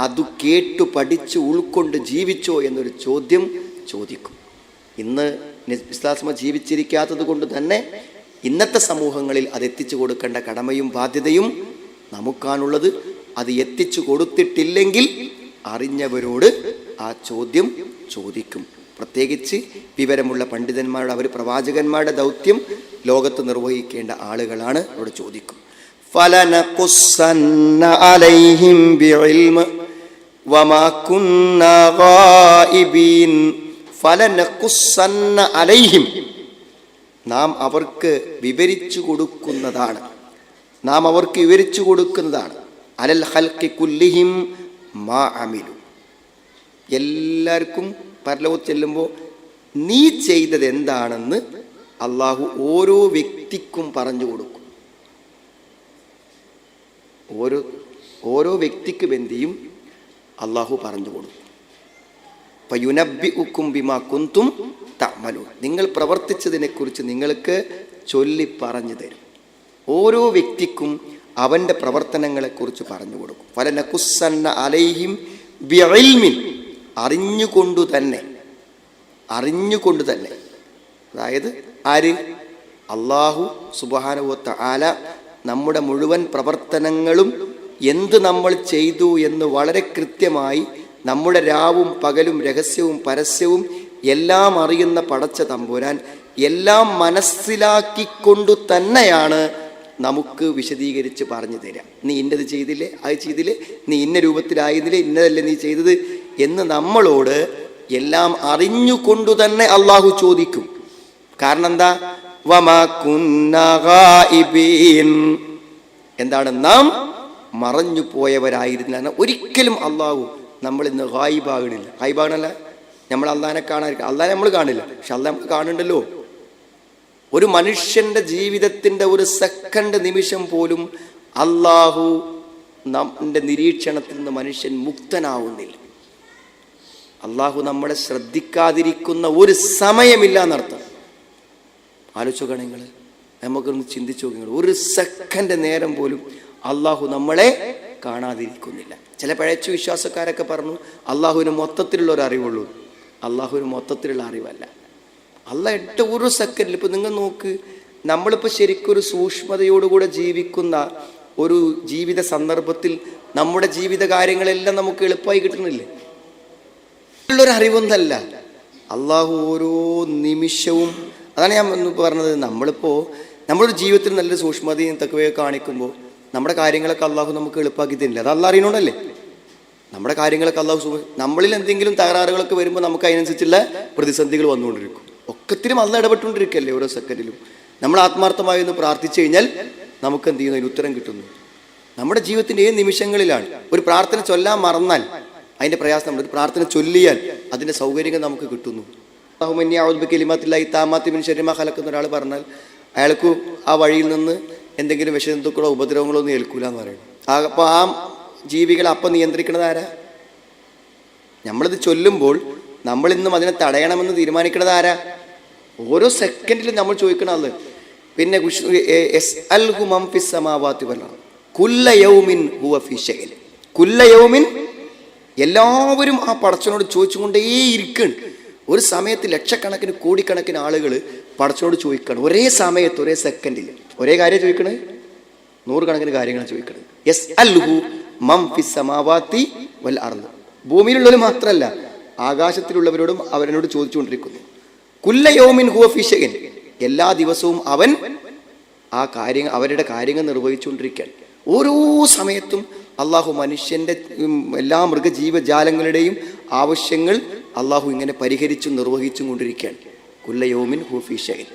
അത് കേട്ടു പഠിച്ചു ഉൾക്കൊണ്ട് ജീവിച്ചോ എന്നൊരു ചോദ്യം ചോദിക്കും. ഇന്ന് ഇസ്ലാം ജീവിച്ചിരിക്കാത്തത് കൊണ്ട് തന്നെ ഇന്നത്തെ സമൂഹങ്ങളിൽ അത് എത്തിച്ചു കൊടുക്കേണ്ട കടമയും ബാധ്യതയും നമുക്കാണുള്ളത്. അത് എത്തിച്ചു കൊടുത്തിട്ടില്ലെങ്കിൽ അറിഞ്ഞവരോട് ആ ചോദ്യം ചോദിക്കും. പ്രത്യേകിച്ച് വിവരമുള്ള പണ്ഡിതന്മാരുടെ, അവർ പ്രവാചകന്മാരുടെ ദൗത്യം ലോകത്ത് നിർവഹിക്കേണ്ട ആളുകളാണ്. അവിടെ ചോദിക്കും. ഫലനഖുസ്സന്ന അലൈഹിം ബിഇൽമ വമാ കുന്നാ ഗായിബീൻ. ഫലനഖുസ്സന്ന അലൈഹിം, നാം അവർക്ക് വിവരിച്ചു കൊടുക്കുന്നതാണ്. അലൽ ഖൽഖി കുല്ലിഹിം മാ അമിലു. എല്ലാവർക്കും പരലോകത്ത് ചെല്ലുമ്പോൾ നീ ചെയ്തത് എന്താണെന്ന് അള്ളാഹു ഓരോ വ്യക്തിക്കും പറഞ്ഞു കൊടുക്കും. ഓരോ വ്യക്തിക്ക് ബന്ധിയും അള്ളാഹു പറഞ്ഞു കൊടുക്കും. ഫയുനബ്ബിഉക്കും ബിമാ കുന്തും തഅമലൂൻ. നിങ്ങൾ പ്രവർത്തിച്ചതിനെക്കുറിച്ച് നിങ്ങൾക്ക് ചൊല്ലി പറഞ്ഞു തരും. ഓരോ വ്യക്തിക്കും അവൻ്റെ പ്രവർത്തനങ്ങളെക്കുറിച്ച് പറഞ്ഞു കൊടുക്കും. ഫലനഖുസ്സന്ന അലൈഹിം ബിഇൽമിൻ. അറിഞ്ഞുകൊണ്ട് തന്നെ, അതായത് ആര്? അല്ലാഹു സുബ്ഹാനഹു വ തആല നമ്മുടെ മുഴുവൻ പ്രവർത്തനങ്ങളും എന്ത് നമ്മൾ ചെയ്തു എന്ന് വളരെ കൃത്യമായി, നമ്മുടെ രാവും പകലും രഹസ്യവും പരസ്യവും എല്ലാം അറിയുന്ന പടച്ച തമ്പുരാൻ എല്ലാം മനസ്സിലാക്കിക്കൊണ്ടു തന്നെയാണ് നമുക്ക് വിശദീകരിച്ച് പറഞ്ഞു തരാം. നീ ഇന്നത് ചെയ്തില്ലേ, അത് ചെയ്തില്ലേ, നീ ഇന്ന രൂപത്തിലായിരുന്നില്ലേ, ഇന്നതല്ലേ നീ ചെയ്തത് എന്ന് നമ്മളോട് എല്ലാം അറിഞ്ഞുകൊണ്ടു തന്നെ അള്ളാഹു ചോദിക്കും. കാരണം എന്താ? വമാ കുന്നാ ഗായിബീൻ. എന്താണ്? നാം മറഞ്ഞു പോയവരായിരുന്നില്ല. ഒരിക്കലും അള്ളാഹു നമ്മൾ ഇന്ന് ഗായിബാകണില്ല. ഗായിബാകണല്ല, നമ്മൾ അള്ളാഹിനെ കാണാതിരിക്കുക. അള്ളാഹിനെ നമ്മൾ കാണില്ല, പക്ഷെ അള്ളാഹ് നമ്മൾ കാണുന്നുണ്ടല്ലോ. ഒരു മനുഷ്യന്റെ ജീവിതത്തിന്റെ ഒരു സെക്കൻഡ് നിമിഷം പോലും അള്ളാഹു നമ്മുടെ നിരീക്ഷണത്തിൽ നിന്ന് മനുഷ്യൻ മുക്തനാവുന്നില്ല. അള്ളാഹു നമ്മളെ ശ്രദ്ധിക്കാതിരിക്കുന്ന ഒരു സമയമില്ല എന്നർത്ഥം. ആലോചിച്ചോക്കണം നിങ്ങൾ, നമുക്കൊന്ന് ചിന്തിച്ചു നോക്കുക. ഒരു സെക്കൻഡ് നേരം പോലും അള്ളാഹു നമ്മളെ കാണാതിരിക്കുന്നില്ല. ചില പഴച്ചു വിശ്വാസക്കാരൊക്കെ പറഞ്ഞു അള്ളാഹുവിന് മൊത്തത്തിലുള്ള ഒരു അറിവുള്ളൂ. അള്ളാഹുവിന് മൊത്തത്തിലുള്ള അറിവല്ല. അള്ളാഹ് ഒരു സെക്കൻഡിൽ, ഇപ്പം നിങ്ങൾ നോക്ക്, നമ്മളിപ്പോൾ ശരിക്കും ഒരു സൂക്ഷ്മതയോടുകൂടെ ജീവിക്കുന്ന ഒരു ജീവിത സന്ദർഭത്തിൽ നമ്മുടെ ജീവിത കാര്യങ്ങളെല്ലാം നമുക്ക് എളുപ്പമായി കിട്ടുന്നില്ലേ? ഉള്ളൊരു അറിവൊന്നല്ല. അള്ളാഹു ഓരോ നിമിഷവും, അതാണ് ഞാൻ പറഞ്ഞത്, നമ്മളൊരു ജീവിതത്തിൽ നല്ലൊരു സൂക്ഷ്മതയും തക്കവയൊക്കെ കാണിക്കുമ്പോൾ നമ്മുടെ കാര്യങ്ങളൊക്കെ അള്ളാഹു നമുക്ക് എളുപ്പമാക്കി തരില്ല. അത് അള്ളാഹ് അറിയണോണ്ടല്ലേ. നമ്മുടെ കാര്യങ്ങളൊക്കെ അള്ളാഹു, നമ്മളിൽ എന്തെങ്കിലും തകരാറുകളൊക്കെ വരുമ്പോൾ നമുക്ക് അതിനനുസരിച്ചുള്ള പ്രതിസന്ധികൾ വന്നുകൊണ്ടിരിക്കും. ഒക്കത്തിനും അള്ളാഹ് ഇടപെട്ടുകൊണ്ടിരിക്കുകയല്ലേ ഓരോ സെക്കൻഡിലും. നമ്മൾ ആത്മാർത്ഥമായി ഒന്ന് പ്രാർത്ഥിച്ചു കഴിഞ്ഞാൽ നമുക്ക് എന്ത് ചെയ്യുന്നു? അതിന് ഉത്തരം കിട്ടുന്നു. നമ്മുടെ ജീവിതത്തിൻ്റെ ഏത് നിമിഷങ്ങളിലാണ് ഒരു പ്രാർത്ഥന ചൊല്ലാൻ മറന്നാൽ അതിൻ്റെ പ്രയാസം, നമ്മൾ ഒരു പ്രാർത്ഥന ചൊല്ലിയാൽ അതിൻ്റെ സൗകര്യങ്ങൾ നമുക്ക് കിട്ടുന്നു. അള്ളാഹുമ്മ ഇന്നി അഊദു ബികലിമാത്തില്ലാഹി താമ്മാത്തി മിൻ ശർരി മാ ഖലഖ് എന്നൊരാൾ പറഞ്ഞാൽ അയാൾക്ക് ആ വഴിയിൽ നിന്ന് എന്തെങ്കിലും വിഷജന്തുക്കളോ ഉപദ്രവങ്ങളോ ഒന്നും ഏൽക്കൂല എന്ന് പറയുന്നു. അപ്പോൾ ആ ജീവികളെ അപ്പം നിയന്ത്രിക്കുന്നത് ആരാ? നമ്മളിത് ചൊല്ലുമ്പോൾ നമ്മളിന്നും അതിനെ തടയണമെന്ന് തീരുമാനിക്കുന്നത് ആരാ? ഓരോ സെക്കൻഡിലും നമ്മൾ ചോദിക്കണത്. പിന്നെ എല്ലാവരും ആ പടച്ചവനോട് ചോദിച്ചുകൊണ്ടേ ഇരിക്കണം. ഒരു സമയത്ത് ലക്ഷക്കണക്കിന് കോടിക്കണക്കിന് ആളുകൾ പടച്ചവനോട് ചോദിക്കണം. ഒരേ സമയത്ത് ഒരേ സെക്കൻഡിൽ ഒരേ കാര്യം ചോദിക്കണേ, 100 കണക്കിന് കാര്യങ്ങളാണ് ചോദിക്കണത്. ഭൂമിയിലുള്ളവർ മാത്രമല്ല, ആകാശത്തിലുള്ളവരോടും അവരോട് ചോദിച്ചുകൊണ്ടിരിക്കുന്നു. കുല്ല യൗമിൻ ഹുവ ഫീ ശൈഇൻ, എല്ലാ ദിവസവും അവൻ ആ കാര്യങ്ങൾ അവരുടെ കാര്യങ്ങൾ നിർവഹിച്ചുകൊണ്ടിരിക്കുകയാണ്. ഓരോ സമയത്തും അള്ളാഹു മനുഷ്യൻ്റെ എല്ലാ മൃഗജീവജാലങ്ങളുടെയും ആവശ്യങ്ങൾ അള്ളാഹു ഇങ്ങനെ പരിഹരിച്ചും നിർവഹിച്ചും കൊണ്ടിരിക്കുകയാണ്. കുല്ല യൗമിൻ ഹുവ ഫീ ശൈഇൻ,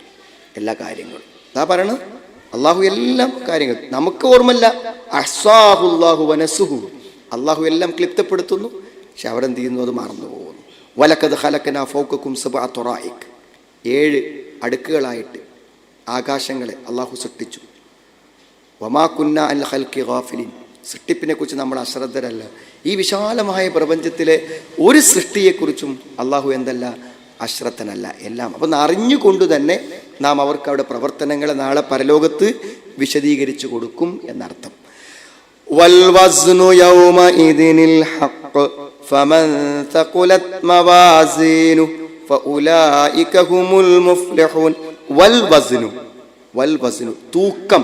എല്ലാ കാര്യങ്ങളും അതാ പറയണത്. അള്ളാഹു എല്ലാം കാര്യങ്ങൾ നമുക്ക് ഓർമ്മല്ല. അഹ്സാഹുല്ലാഹു വനസുഹു, അള്ളാഹു എല്ലാം ക്ലിപ്തപ്പെടുത്തുന്നു. പക്ഷെ അവരെന്ത് ചെയ്യുന്നു? അത് മറന്നു പോകുന്നു. വലഖദ് ഖലഖനാ ഫൗകക്കും സബ്അ തുറായിക്, 7 അടുക്കുകളായിട്ട് ആകാശങ്ങളെ അള്ളാഹു സൃഷ്ടിച്ചു. വമാ കുന്നാ അൽ ഖൽഖി ഗാഫിലിൻ, സൃഷ്ടിപ്പിനെ കുറിച്ച് നമ്മൾ അശ്രദ്ധരല്ല. ഈ വിശാലമായ പ്രപഞ്ചത്തിലെ ഒരു സൃഷ്ടിയെക്കുറിച്ചും അള്ളാഹു എന്തല്ല? അശ്രദ്ധനല്ല. എല്ലാം അപ്പം അറിഞ്ഞുകൊണ്ട് തന്നെ നാം അവർക്ക് അവിടെ പ്രവർത്തനങ്ങളെ നാളെ പരലോകത്ത് വിശദീകരിച്ചു കൊടുക്കും എന്നർത്ഥം. വൽ വസ്നു യൗമഇദിനിൽ ഹഖ് ഫമൻ തഖുലത് മവാസീനു ഫഉലൈക ഹുമുൽ മുഫ്ലിഹൂൻ. വൽ വസ്നു തൂക്കം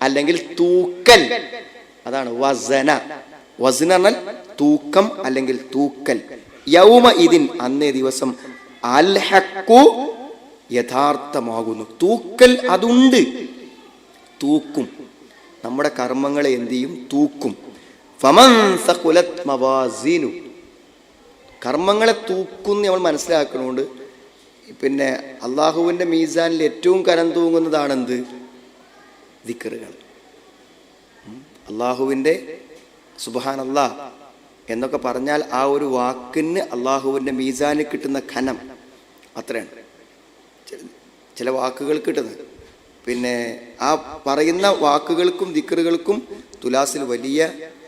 അല്ലെങ്കിൽ തൂക്കൽ, അതാണ് വസന. വസ്ന എന്നാൽ തൂക്കം അല്ലെങ്കിൽ തൂക്കൽ. യൗമ ഇതിൻ, അന്നേ ദിവസം, അൽ ഹഖു യഥാർത്ഥമാകുന്നു. തൂക്കൽ അതുണ്ട്, തൂക്കും. നമ്മുടെ കർമ്മങ്ങളെ എന്ത് ചെയ്യും? തൂക്കും. ഫമൻ സഖുലത് മവാസീനു, കർമ്മങ്ങളെ തൂക്കും നമ്മൾ മനസ്സിലാക്കണോണ്ട് പിന്നെ അള്ളാഹുവിൻ്റെ മീസാനിൽ ഏറ്റവും കനം തൂങ്ങുന്നതാണെന്ത്? ദിക്റുകൾ. അള്ളാഹുവിൻ്റെ സുബ്ഹാനല്ലാഹ് എന്നൊക്കെ പറഞ്ഞാൽ ആ ഒരു വാക്കിന് അള്ളാഹുവിൻ്റെ മീസാനിൽ കിട്ടുന്ന ഖനം അത്രയാണ്. ചില വാക്കുകൾ കിട്ടുന്നത് പിന്നെ ആ പറയുന്ന വാക്കുകൾക്കും ദിക്റുകൾക്കും തുലാസിൽ വലിയ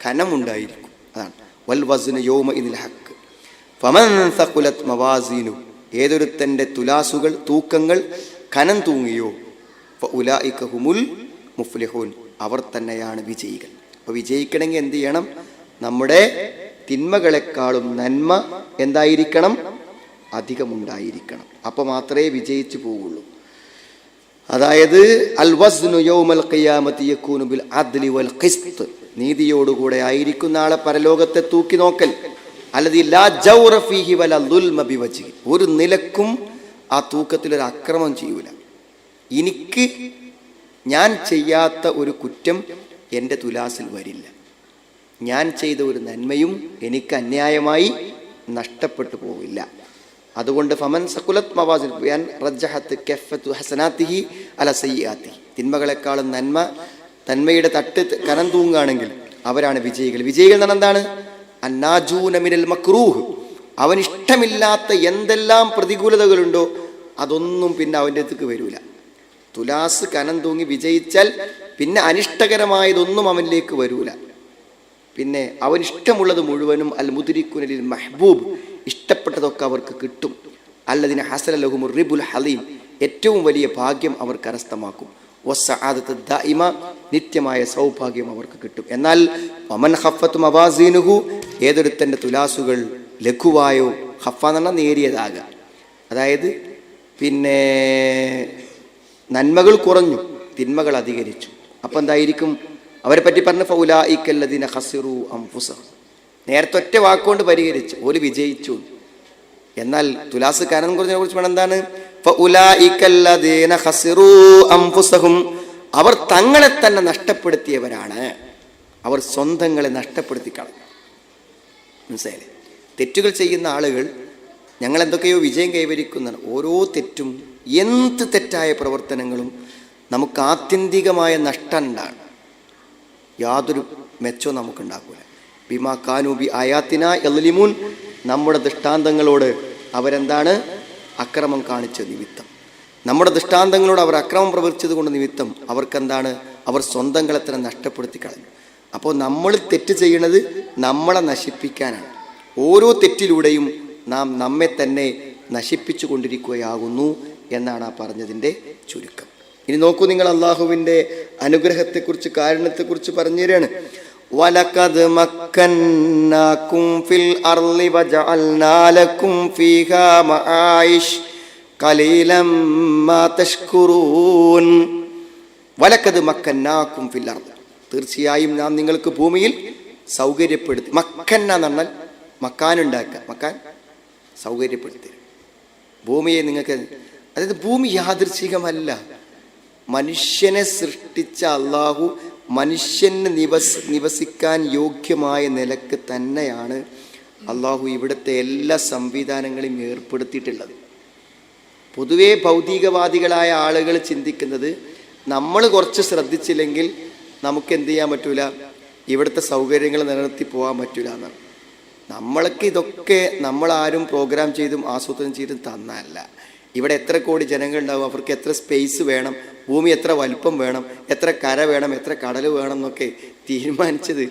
ഖനമുണ്ടായിരിക്കും. അതാണ് വൽ വസ്നു യൗമഇദിൽ ഹഖ് ഫമൻ സഖുലത് മവാസീനു, ഏതൊരുത്തൻ്റെ തുലാസുകൾ തൂക്കങ്ങൾ ഖനം തൂങ്ങിയോ ഫഉലൈക ഹുമുൽ മുഫ്ലിഹൂൻ, അവർ തന്നെയാണ് വിജയികൾ. അപ്പോൾ വിജയിക്കണമെങ്കിൽ എന്ത് ചെയ്യണം? നമ്മുടെ തിന്മകളെക്കാളും നന്മ എന്തായിരിക്കണം? അധികമുണ്ടായിരിക്കണം. അപ്പോൾ മാത്രമേ വിജയിച്ചു പോവുള്ളൂ. അതായത് അൽ വസ്നു യൗമൽ ഖിയാമത്തി യകൂനു ബിൽ അദ്ലി വൽ ഖിസ്ത്, നീതിയോടുകൂടെ ആയിരിക്കും നാളെ പരലോകത്തെ തൂക്കി നോക്കൽ. അല്ലദീ ലാ ജൗറ ഫീഹി വലാ ദുൽമ ബിവജ്ഹി, ഒരു നിലക്കും ആ തൂക്കത്തിൽ ഒരു അക്രമം ചെയ്യൂല. എനിക്ക് ഞാൻ ചെയ്യാത്ത ഒരു കുറ്റം എൻ്റെ തുലാസിൽ വരില്ല. ഞാൻ ചെയ്ത ഒരു നന്മയും എനിക്ക് അന്യായമായി നഷ്ടപ്പെട്ടു പോവില്ല. അതുകൊണ്ട് ഫമൻ സഖുലത് മവാസിൻ ബിഅൻ റജ്ജഹത് കഫ്ഫതു ഹസനാതിഹി അല സയ്യിആതിഹി, തിന്മകളെക്കാളും നന്മയുടെ തട്ട് കനം തൂങ്ങുകയാണെങ്കിൽ അവരാണ് വിജയികൾ. വിജയികൾ എന്ന് പറഞ്ഞാൽ എന്താണ്? അന്നാജൂന മിനൽ മക്രൂഹ്, അവനിഷ്ടമില്ലാത്ത എന്തെല്ലാം പ്രതികൂലതകളുണ്ടോ അതൊന്നും പിന്നെ അവൻ്റെ അടുത്തേക്ക് വരൂല. തുലാസ് കനം തൂങ്ങി വിജയിച്ചാൽ പിന്നെ അനിഷ്ടകരമായതൊന്നും അവനിലേക്ക് വരൂല. പിന്നെ അവനിഷ്ടമുള്ളത് മുഴുവനും അൽ മുദ്രിക്കുനിൽ മഹ്ബൂബ്, ഇഷ്ടപ്പെട്ടതൊക്കെ അവർക്ക് കിട്ടും. അല്ലദിന ഹസല ലഹുമുർ റിബുൽ ഹലീം, ഏറ്റവും വലിയ ഭാഗ്യം അവർ കരസ്ഥമാക്കും. വസ്സആദത്തു ദായിമ, നിത്യമായ സൗഭാഗ്യം അവർക്ക് കിട്ടും. എന്നാൽ വമൻ ഖഫ്ഫത് മവാസീനുഹു, ഏതൊരുത്തൻ്റെ തുലാസുകൾ ലഘുവായോ, ഖഫ എന്ന് പറഞ്ഞാൽ നേരിയതാകുക, അതായത് പിന്നെ നന്മകൾ കുറഞ്ഞു തിന്മകൾ അധികരിച്ചു. അപ്പം എന്തായിരിക്കും? അവരെ പറ്റി പറഞ്ഞ ഫൗലായിക്കല്ലദീന ഖസിറു അൻഫുസഹും, നേരത്തെ ഒറ്റ വാക്കുകൊണ്ട് പരിഹരിച്ചു, ഒരു വിജയിച്ചു. എന്നാൽ തുലാസ് കനം കുറഞ്ഞതിനെ കുറിച്ച് വേണം എന്താണ്? ഫൗലായിക്കല്ലദീന ഖസിറു അൻഫുസഹും, അവർ തങ്ങളെ തന്നെ നഷ്ടപ്പെടുത്തിയവരാണ്. അവർ സ്വന്തങ്ങളെ നഷ്ടപ്പെടുത്തി കളഞ്ഞു. മനസ്സിലായില്ലേ? തെറ്റുകൾ ചെയ്യുന്ന ആളുകൾ ഞങ്ങൾ എന്തൊക്കെയോ വിജയം കൈവരിക്കുന്നതാണ്. ഓരോ തെറ്റും, എന്ത് തെറ്റായ പ്രവർത്തനങ്ങളും നമുക്ക് ആത്യന്തികമായ നഷ്ടം ഉണ്ടാണ്. യാതൊരു മെച്ചവും നമുക്കുണ്ടാക്കൂല. ബിമാ കാനൂ ബി ആയാത്തിന യളിമൂൻ, നമ്മുടെ ദൃഷ്ടാന്തങ്ങളോട് അവരെന്താണ്? അക്രമം കാണിച്ച നിമിത്തം. നമ്മുടെ ദൃഷ്ടാന്തങ്ങളോട് അവർ അക്രമം പ്രവർത്തിച്ചത് കൊണ്ട് നിമിത്തം അവർക്കെന്താണ്? അവർ സ്വന്തം കളത്തിനെ നഷ്ടപ്പെടുത്തി കളഞ്ഞു. അപ്പോൾ നമ്മൾ തെറ്റ് ചെയ്യണത് നമ്മളെ നശിപ്പിക്കാനാണ്. ഓരോ തെറ്റിലൂടെയും നാം നമ്മെ തന്നെ നശിപ്പിച്ചു കൊണ്ടിരിക്കുകയാകുന്നു എന്നാണ് ആ പറഞ്ഞതിൻ്റെ ചുരുക്കം. ഇനി നോക്കൂ നിങ്ങൾ, അള്ളാഹുവിൻ്റെ അനുഗ്രഹത്തെക്കുറിച്ച്, കാരുണ്യത്തെക്കുറിച്ച് പറഞ്ഞു തരികയാണ്. വലഖദ് മക്കന്നാകും ഫിൽ അർളി വജഅൽനാ ലക്കും ഫീഹാ മആയിഷ് ഖലീലം മാ തഷ്കുറൂൻ. വലഖദ് മക്കന്നാകും ഫിൽ അർളി, തീർച്ചയായും നാം നിങ്ങൾക്ക് ഭൂമിയിൽ സൗകര്യപ്പെടുത്തി. മക്കന്ന എന്ന് പറഞ്ഞാൽ മക്കാനുണ്ടാക്കുക, മക്കാൻ സൗകര്യപ്പെടുത്തി ഭൂമിയെ നിങ്ങൾക്ക്. അതായത് ഭൂമി യാദൃച്ഛികമല്ല, മനുഷ്യനെ സൃഷ്ടിച്ച അള്ളാഹു മനുഷ്യന് നിവസിക്കാൻ യോഗ്യമായ നിലക്ക് തന്നെയാണ് അള്ളാഹു ഇവിടുത്തെ എല്ലാ സംവിധാനങ്ങളെയും ഏർപ്പെടുത്തിയിട്ടുള്ളത്. പൊതുവേ ഭൗതികവാദികളായ ആളുകൾ ചിന്തിക്കുന്നത് നമ്മൾ കുറച്ച് ശ്രദ്ധിച്ചില്ലെങ്കിൽ നമുക്ക് എന്ത് ചെയ്യാൻ പറ്റൂല, ഇവിടുത്തെ സൗകര്യങ്ങൾ നിലനിർത്തി പോകാൻ പറ്റൂല എന്നാണ്. നമ്മൾക്ക് ഇതൊക്കെ നമ്മളാരും പ്രോഗ്രാം ചെയ്തും ആസൂത്രണം ചെയ്തും തന്നല്ല. ഇവിടെ എത്ര കോടി ജനങ്ങളുണ്ടാവും, അവർക്ക് എത്ര സ്പേസ് വേണം, ഭൂമി എത്ര വലുപ്പം വേണം, എത്ര കര വേണം, എത്ര കടൽ വേണം എന്നൊക്കെ തീരുമാനിച്ചത്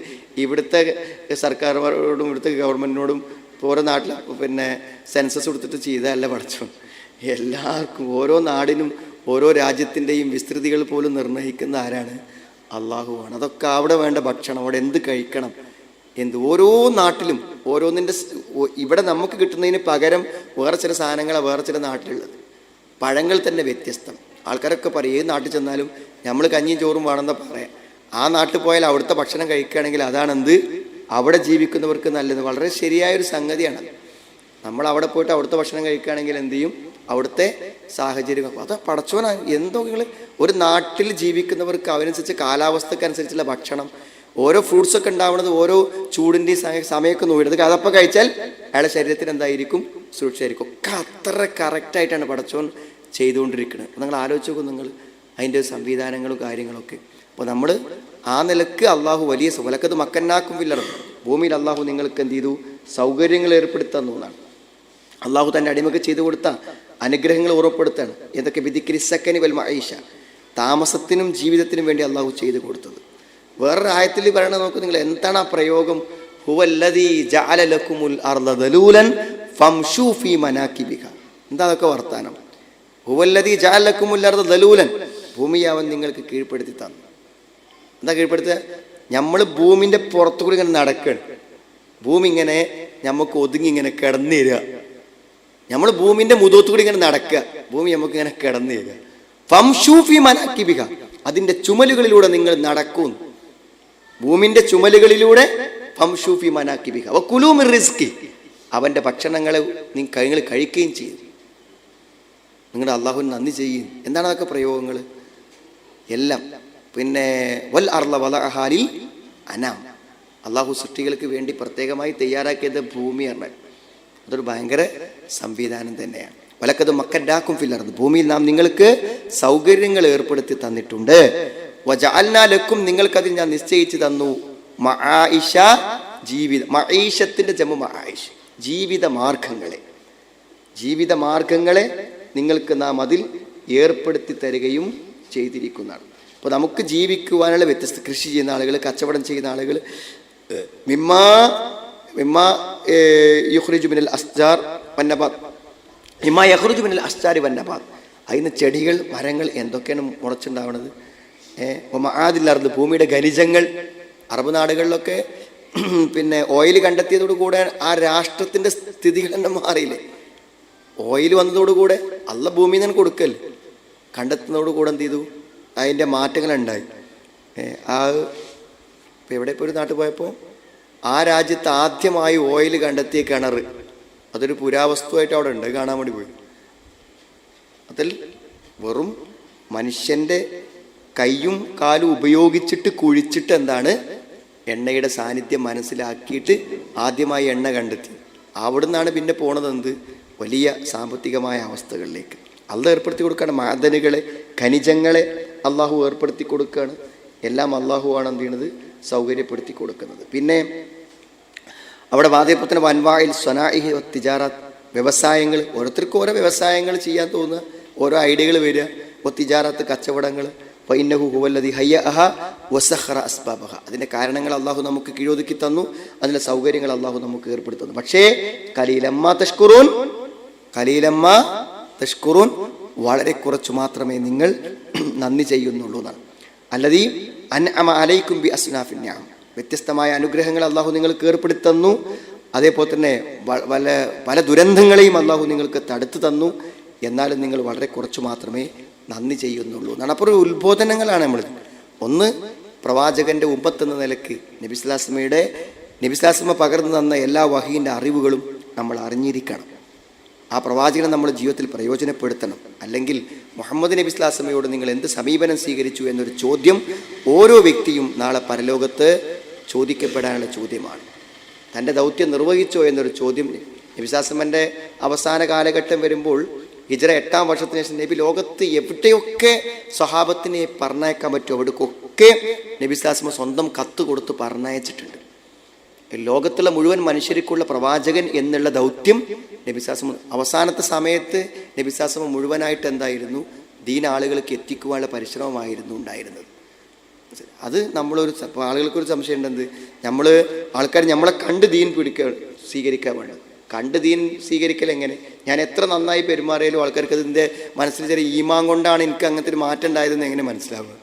ഇവിടുത്തെ സർക്കാരോടും ഇവിടുത്തെ ഗവൺമെൻറ്റിനോടും ഓരോ നാട്ടിൽ സെൻസസ് കൊടുത്തിട്ട് ചെയ്തതല്ല പഠിച്ചു. എല്ലാവർക്കും, ഓരോ നാടിനും ഓരോ രാജ്യത്തിൻ്റെയും വിസ്തൃതികൾ പോലും നിർണ്ണയിക്കുന്ന ആരാണ്? അള്ളാഹുവാണ്. അതൊക്കെ അവിടെ വേണ്ട ഭക്ഷണം, അവിടെ എന്ത് കഴിക്കണം, ഓരോ നാട്ടിലും ഓരോന്നിൻ്റെ. ഇവിടെ നമുക്ക് കിട്ടുന്നതിന് പകരം വേറെ ചില സാധനങ്ങളാണ് വേറെ ചില നാട്ടിലുള്ളത്. പഴങ്ങൾ തന്നെ വ്യത്യസ്തം. ആൾക്കാരൊക്കെ പറയും ഏത് നാട്ടിൽ ചെന്നാലും നമ്മൾ കഞ്ഞിയും ചോറും വേണമെന്നാ പറയാം. ആ നാട്ടിൽ പോയാൽ അവിടുത്തെ ഭക്ഷണം കഴിക്കുകയാണെങ്കിൽ അതാണെന്ത് അവിടെ ജീവിക്കുന്നവർക്ക് നല്ലത്. വളരെ ശരിയായൊരു സംഗതിയാണ്. നമ്മൾ അവിടെ പോയിട്ട് അവിടുത്തെ ഭക്ഷണം കഴിക്കുകയാണെങ്കിൽ എന്ത് ചെയ്യും, അവിടുത്തെ സാഹചര്യം. അത് പടച്ചോനാണ്. എന്തെങ്കിലും ഒരു നാട്ടിൽ ജീവിക്കുന്നവർക്ക് അവനനുസരിച്ച് കാലാവസ്ഥക്കനുസരിച്ചുള്ള ഭക്ഷണം, ഓരോ ഫ്രൂട്ട്സൊക്കെ ഉണ്ടാവുന്നത് ഓരോ ചൂടിൻ്റെയും സമയമൊക്കെ നോക്കിയിട്ട് അതപ്പം കഴിച്ചാൽ അയാളുടെ ശരീരത്തിന് എന്തായിരിക്കും, സുരക്ഷയായിരിക്കും. ഒക്കെ അത്ര കറക്റ്റായിട്ടാണ് പടച്ചോൻ ചെയ്തുകൊണ്ടിരിക്കുന്നത്. അപ്പോൾ നിങ്ങൾ ആലോചിച്ച് നോക്കും നിങ്ങൾ അതിൻ്റെ സംവിധാനങ്ങളും കാര്യങ്ങളൊക്കെ. അപ്പോൾ നമ്മൾ ആ നിലക്ക് അള്ളാഹു വലിയ വലഖദ് മക്കന്നാകും ഫിൽ അർളി, ഭൂമിയിൽ അള്ളാഹു നിങ്ങൾക്ക് എന്ത് ചെയ്തു, സൗകര്യങ്ങൾ ഏർപ്പെടുത്താൻ എന്നാണ്. അള്ളാഹു തൻ്റെ അടിമക്ക് ചെയ്തു കൊടുത്ത അനുഗ്രഹങ്ങൾ ഉറപ്പെടുത്താണ്. എന്തൊക്കെ? ബിദിക്രി സക്കനി വൽ മഈഷ, താമസത്തിനും ജീവിതത്തിനും വേണ്ടി അള്ളാഹു ചെയ്തു കൊടുത്തത്. വേറൊരു ആയത്തിൽ പറയണത് നോക്ക് നിങ്ങൾ, എന്താണ് ആ പ്രയോഗം? ഹുവല്ലദീ ജഅല ലക്കുമുൽ അർള ദലൂലൻ ഫംശൂ ഫീ മനാകിബിഹ. എന്താ അതൊക്കെ വർത്താനം? ഹുവല്ലദീ ജഅല ലക്കുമുൽ അർള ദലൂലൻ, ഭൂമിയെ അവൻ നിങ്ങൾക്ക് കീഴ്പ്പെടുത്തി തന്നു. എന്താ കീഴ്പ്പെടുത്തുക? നമ്മൾ ഭൂമിൻ്റെ പുറത്തുകൂടി ഇങ്ങനെ നടക്കുകയാണ്. ഭൂമി ഇങ്ങനെ നമുക്ക് ഒതുങ്ങി ഇങ്ങനെ കിടന്നു തരിക. നമ്മൾ ഭൂമിൻ്റെ മുഖത്തുകൂടി ഇങ്ങനെ നടക്കുക, ഭൂമി നമുക്ക് ഇങ്ങനെ കിടന്നു തരിക. ഫംശൂ ഫീ മനാകിബിഹ, അതിൻ്റെ ചുമലുകളിലൂടെ നിങ്ങൾ നടക്കും. ഭൂമിൻ്റെ ചുമലുകളിലൂടെ ഫംശൂ ഫീ മനാകിബിഹ വകുലൂ മിർ റിസ്കി, അവൻ്റെ ഭക്ഷണങ്ങളെ നിങ്ങൾ കഴിക്കുകയും ചെയ്യും. നിങ്ങളുടെ അള്ളാഹുവിന് നന്ദി ചെയ്യും. എന്താണ് അതൊക്കെ പ്രയോഗങ്ങൾ എല്ലാം? വൽ അർള വലഅഹാ ലിൽ അനാം, അള്ളാഹു സൃഷ്ടികൾക്ക് വേണ്ടി പ്രത്യേകമായി തയ്യാറാക്കിയത് ഭൂമിയാണ്. അതൊരു ഭയങ്കര സംവിധാനം തന്നെയാണ്. വലഖദ് മക്കന്നാകും ഫിൽ അർളി, ഭൂമിയിൽ നാം നിങ്ങൾക്ക് സൗകര്യങ്ങൾ ഏർപ്പെടുത്തി തന്നിട്ടുണ്ട്. വജഅൽനാ ലക്കും, നിങ്ങൾക്കതിൽ ഞാൻ നിശ്ചയിച്ചു തന്നു. മആയിഷ, ജീവിത, മഈഷത്തിന്റെ ജമു മആയിഷ്, ജീവിത മാർഗങ്ങളെ നിങ്ങൾക്ക് നാം അതിൽ ഏർപ്പെടുത്തി തരികയും ചെയ്തിരിക്കുന്നതാണ്. അപ്പോൾ നമുക്ക് ജീവിക്കുവാനുള്ള വ്യത്യസ്ത, കൃഷി ചെയ്യുന്ന ആളുകൾ, കച്ചവടം ചെയ്യുന്ന ആളുകൾ, യുഖ്രിജു മിനൽ അസ്ജാർ വന്നബാത്ത്, മിമ്മാ യഖ്റുജു മിനൽ അസ്ജാരി വന്നബാത്ത്, അതിന് ചെടികൾ, മരങ്ങൾ എന്തൊക്കെയാണ് മുളച്ചുണ്ടാവുന്നത്. മആദിൽ അർള്, ഭൂമിയുടെ ഖനിജങ്ങൾ. അറബ് നാടുകളിലൊക്കെ ഓയിൽ കണ്ടെത്തിയതോടുകൂടെ ആ രാഷ്ട്രത്തിൻ്റെ സ്ഥിതികൾ തന്നെ മാറിയില്ലേ? ഓയിൽ വന്നതോടുകൂടെ അള്ള ഭൂമിയിൽ നിന്ന് കൊടുക്കല്ലേ, കണ്ടെത്തുന്നതോടുകൂടെ എന്ത് ചെയ്തു, അതിൻ്റെ മാറ്റങ്ങളുണ്ടായി. ഇപ്പം എവിടെ ഇപ്പോൾ ഒരു നാട്ടിൽ പോയപ്പോൾ ആ രാജ്യത്ത് ആദ്യമായി ഓയിൽ കണ്ടെത്തിയ കിണർ, അതൊരു പുരാവസ്തുവായിട്ട് അവിടെ ഉണ്ട്, കാണാൻ വേണ്ടി പോയി. അതിൽ വെറും മനുഷ്യൻ്റെ കൈയും കാലും ഉപയോഗിച്ചിട്ട് കുഴിച്ചിട്ട് എന്താണ് എണ്ണയുടെ സാന്നിധ്യം മനസ്സിലാക്കിയിട്ട് ആദ്യമായി എണ്ണ കണ്ടെത്തി. അവിടുന്നാണ് പിന്നെ പോണത് എന്ത്, വലിയ സാമ്പത്തികമായ അവസ്ഥകളിലേക്ക്. അള്ളാഹ് ഏർപ്പെടുത്തി കൊടുക്കുകയാണ്. മാദനുകളെ, ഖനിജങ്ങളെ അള്ളാഹു ഏർപ്പെടുത്തി കൊടുക്കുകയാണ്. എല്ലാം അള്ളാഹുവാണ് എന്ത് ചെയ്യണത്, സൗകര്യപ്പെടുത്തി കൊടുക്കുന്നത്. പിന്നെ അവിടെ വാദിയപ്പത്തിന് വൻവായിൽ സ്വനാഇഹി തിജാറത്ത്, വ്യവസായങ്ങൾ, ഓരോരുത്തർക്കും ഓരോ വ്യവസായങ്ങൾ ചെയ്യാൻ തോന്നുക, ഓരോ ഐഡിയകൾ വരിക. തിജാറത്ത്, കച്ചവടങ്ങൾ, ഫഇന്നഹു ഹുവല്ലദീ ഹയ്യഅഹ വസഖറ അസ്ബാബഹ. അതിൻ്റെ കാരണങ്ങൾ അള്ളാഹു നമുക്ക് കീഴൊതുക്കി തന്നു, അതിൻ്റെ സൗകര്യങ്ങൾ അള്ളാഹു നമുക്ക് ഏർപ്പെടുത്തുന്നു. പക്ഷേ ഖലീലമ്മാ തഷ്കുറൂൻ, വളരെ കുറച്ചു മാത്രമേ നിങ്ങൾ നന്ദി ചെയ്യുന്നുള്ളൂ എന്നാണ്. അല്ലദീ അൻഅമ അലൈക്കും ബി അസ്നാഫിൻ നിഅം, വ്യത്യസ്തമായ അനുഗ്രഹങ്ങൾ അള്ളാഹു നിങ്ങൾക്ക് ഏർപ്പെടുത്തുന്നു. അതേപോലെ തന്നെ പല ദുരന്തങ്ങളെയും അള്ളാഹു നിങ്ങൾക്ക് തടുത്തു തന്നു. എന്നാലും നിങ്ങൾ വളരെ കുറച്ച് മാത്രമേ നന്ദി ചെയ്യുന്നുള്ളൂ എന്നാണ്. അപ്പോൾ ഒരു ഉത്ബോധനങ്ങളാണ് നമ്മൾ. ഒന്ന്, പ്രവാചകന്റെ ഉമ്മത്ത് എന്ന നിലക്ക് നബി സ്വല്ലല്ലാഹു പകർന്നു തന്ന എല്ലാ വഹീൻ്റെ അറിവുകളും നമ്മൾ അറിഞ്ഞിരിക്കണം. ആ പ്രവാചകനെ നമ്മുടെ ജീവിതത്തിൽ പ്രയോജനപ്പെടുത്തണം. അല്ലെങ്കിൽ മുഹമ്മദ് നബി സ്വല്ലല്ലാഹു അലൈഹി വസല്ലമയോട് നിങ്ങൾ എന്ത് സമീപനം സ്വീകരിച്ചു എന്നൊരു ചോദ്യം ഓരോ വ്യക്തിയും നാളെ പരലോകത്ത് ചോദിക്കപ്പെടാനുള്ള ചോദ്യമാണ്. തൻ്റെ ദൗത്യം നിർവഹിച്ചോ എന്നൊരു ചോദ്യം നബി സ്വല്ലല്ലാഹു അലൈഹി വസല്ലമയുടെ അവസാന കാലഘട്ടം വരുമ്പോൾ ഹിജ്റ 8-ാം വർഷത്തിന് ശേഷം നബി ലോകത്ത് എവിടെയൊക്കെ സ്വഹാബത്തിനെ പറഞ്ഞയക്കാൻ പറ്റുമോ അവിടേക്കൊക്കെ നബി സ്വല്ലല്ലാഹു അലൈഹി വസല്ലം സ്വന്തം കത്ത് കൊടുത്ത് പറഞ്ഞയച്ചിട്ടുണ്ട്. ലോകത്തുള്ള മുഴുവൻ മനുഷ്യർക്കുള്ള പ്രവാചകൻ എന്നുള്ള ദൗത്യം നബി സ്വല്ലല്ലാഹു അലൈഹി വസല്ലം അവസാനത്തെ സമയത്ത് നബി സ്വല്ലല്ലാഹു അലൈഹി വസല്ലം മുഴുവനായിട്ട് എന്തായിരുന്നു, ദീൻ ആളുകൾക്ക് എത്തിക്കുവാനുള്ള പരിശ്രമമായിരുന്നു ഉണ്ടായിരുന്നത്. അത് ആളുകൾക്കൊരു സംശയം ഉണ്ടെന്ന്, ആൾക്കാർ നമ്മളെ കണ്ട് ദീൻ സ്വീകരിക്കാൻ വേണ്ടത്. കണ്ട് ദീൻ സ്വീകരിക്കൽ എങ്ങനെ? ഞാൻ എത്ര നന്നായി പെരുമാറിയാലും ആൾക്കാർക്ക് അതിൻ്റെ മനസ്സിൽ ചെറിയ ഈമാൻ കൊണ്ടാണ് എനിക്ക് അങ്ങനത്തെ ഒരു മാറ്റം ഉണ്ടായതെന്ന് എങ്ങനെ മനസ്സിലാവുക?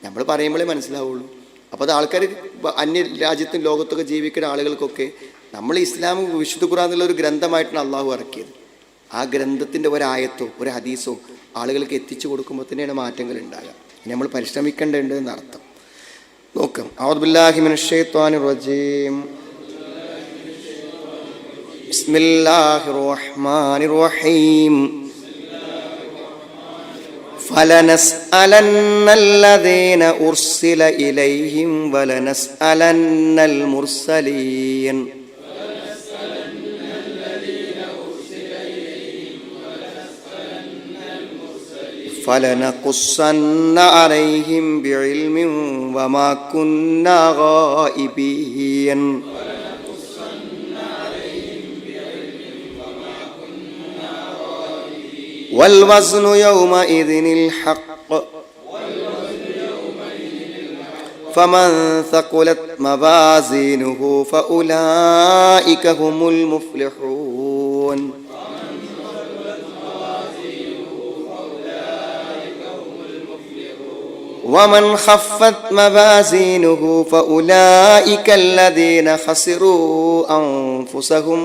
നമ്മൾ പറയുമ്പോഴേ മനസ്സിലാവുള്ളൂ. അപ്പോൾ അത് ആൾക്കാർ അന്യ രാജ്യത്തും ലോകത്തൊക്കെ ജീവിക്കുന്ന ആളുകൾക്കൊക്കെ നമ്മൾ ഇസ്ലാം വിശുദ്ധ ഖുർആൻ എന്നുള്ള ഒരു ഗ്രന്ഥമായിട്ടാണ് അള്ളാഹു ഇറക്കിയത്. ആ ഗ്രന്ഥത്തിൻ്റെ ഒരായത്തോ ഒരു ഹദീസോ ആളുകൾക്ക് എത്തിച്ചു കൊടുക്കുമ്പോൾ തന്നെയാണ് മാറ്റങ്ങൾ ഉണ്ടാകുക. നമ്മൾ പരിശ്രമിക്കേണ്ടതുണ്ട് എന്നർത്ഥം. നോക്കാം. അഊദു ബില്ലാഹി മിനശ് ശൈത്വാനിർ റജീം. ബിസ്മില്ലാഹിർ റഹ്മാനിർ റഹീം. ഫലനസ്അലന്നല്ലദീന ഉർസില ഇലൈഹിം വലനസ്അലന്നൽ മുർസലീൻ. ഫലനഖുസ്സന്ന അലൈഹിം ബിഇൽമിൻ വമാ കുന്നാ ഗായിബീൻ. والوزن يومئذ الحق فمن ثقلت موازينه فأولئك هم المفلحون ومن خفت موازينه فأولئك الذين خسروا أنفسهم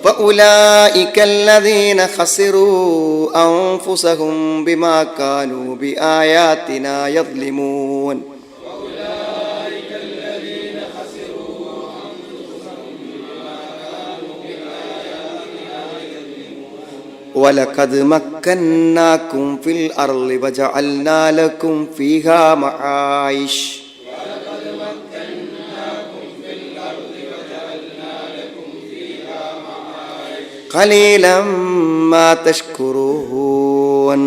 فأولئك الذين خسروا أنفسهم بما كانوا بآياتنا يظلمون ولقد مكناكم في الأرض وجعلنا لكم فيها معايش قليلا ما تشكرون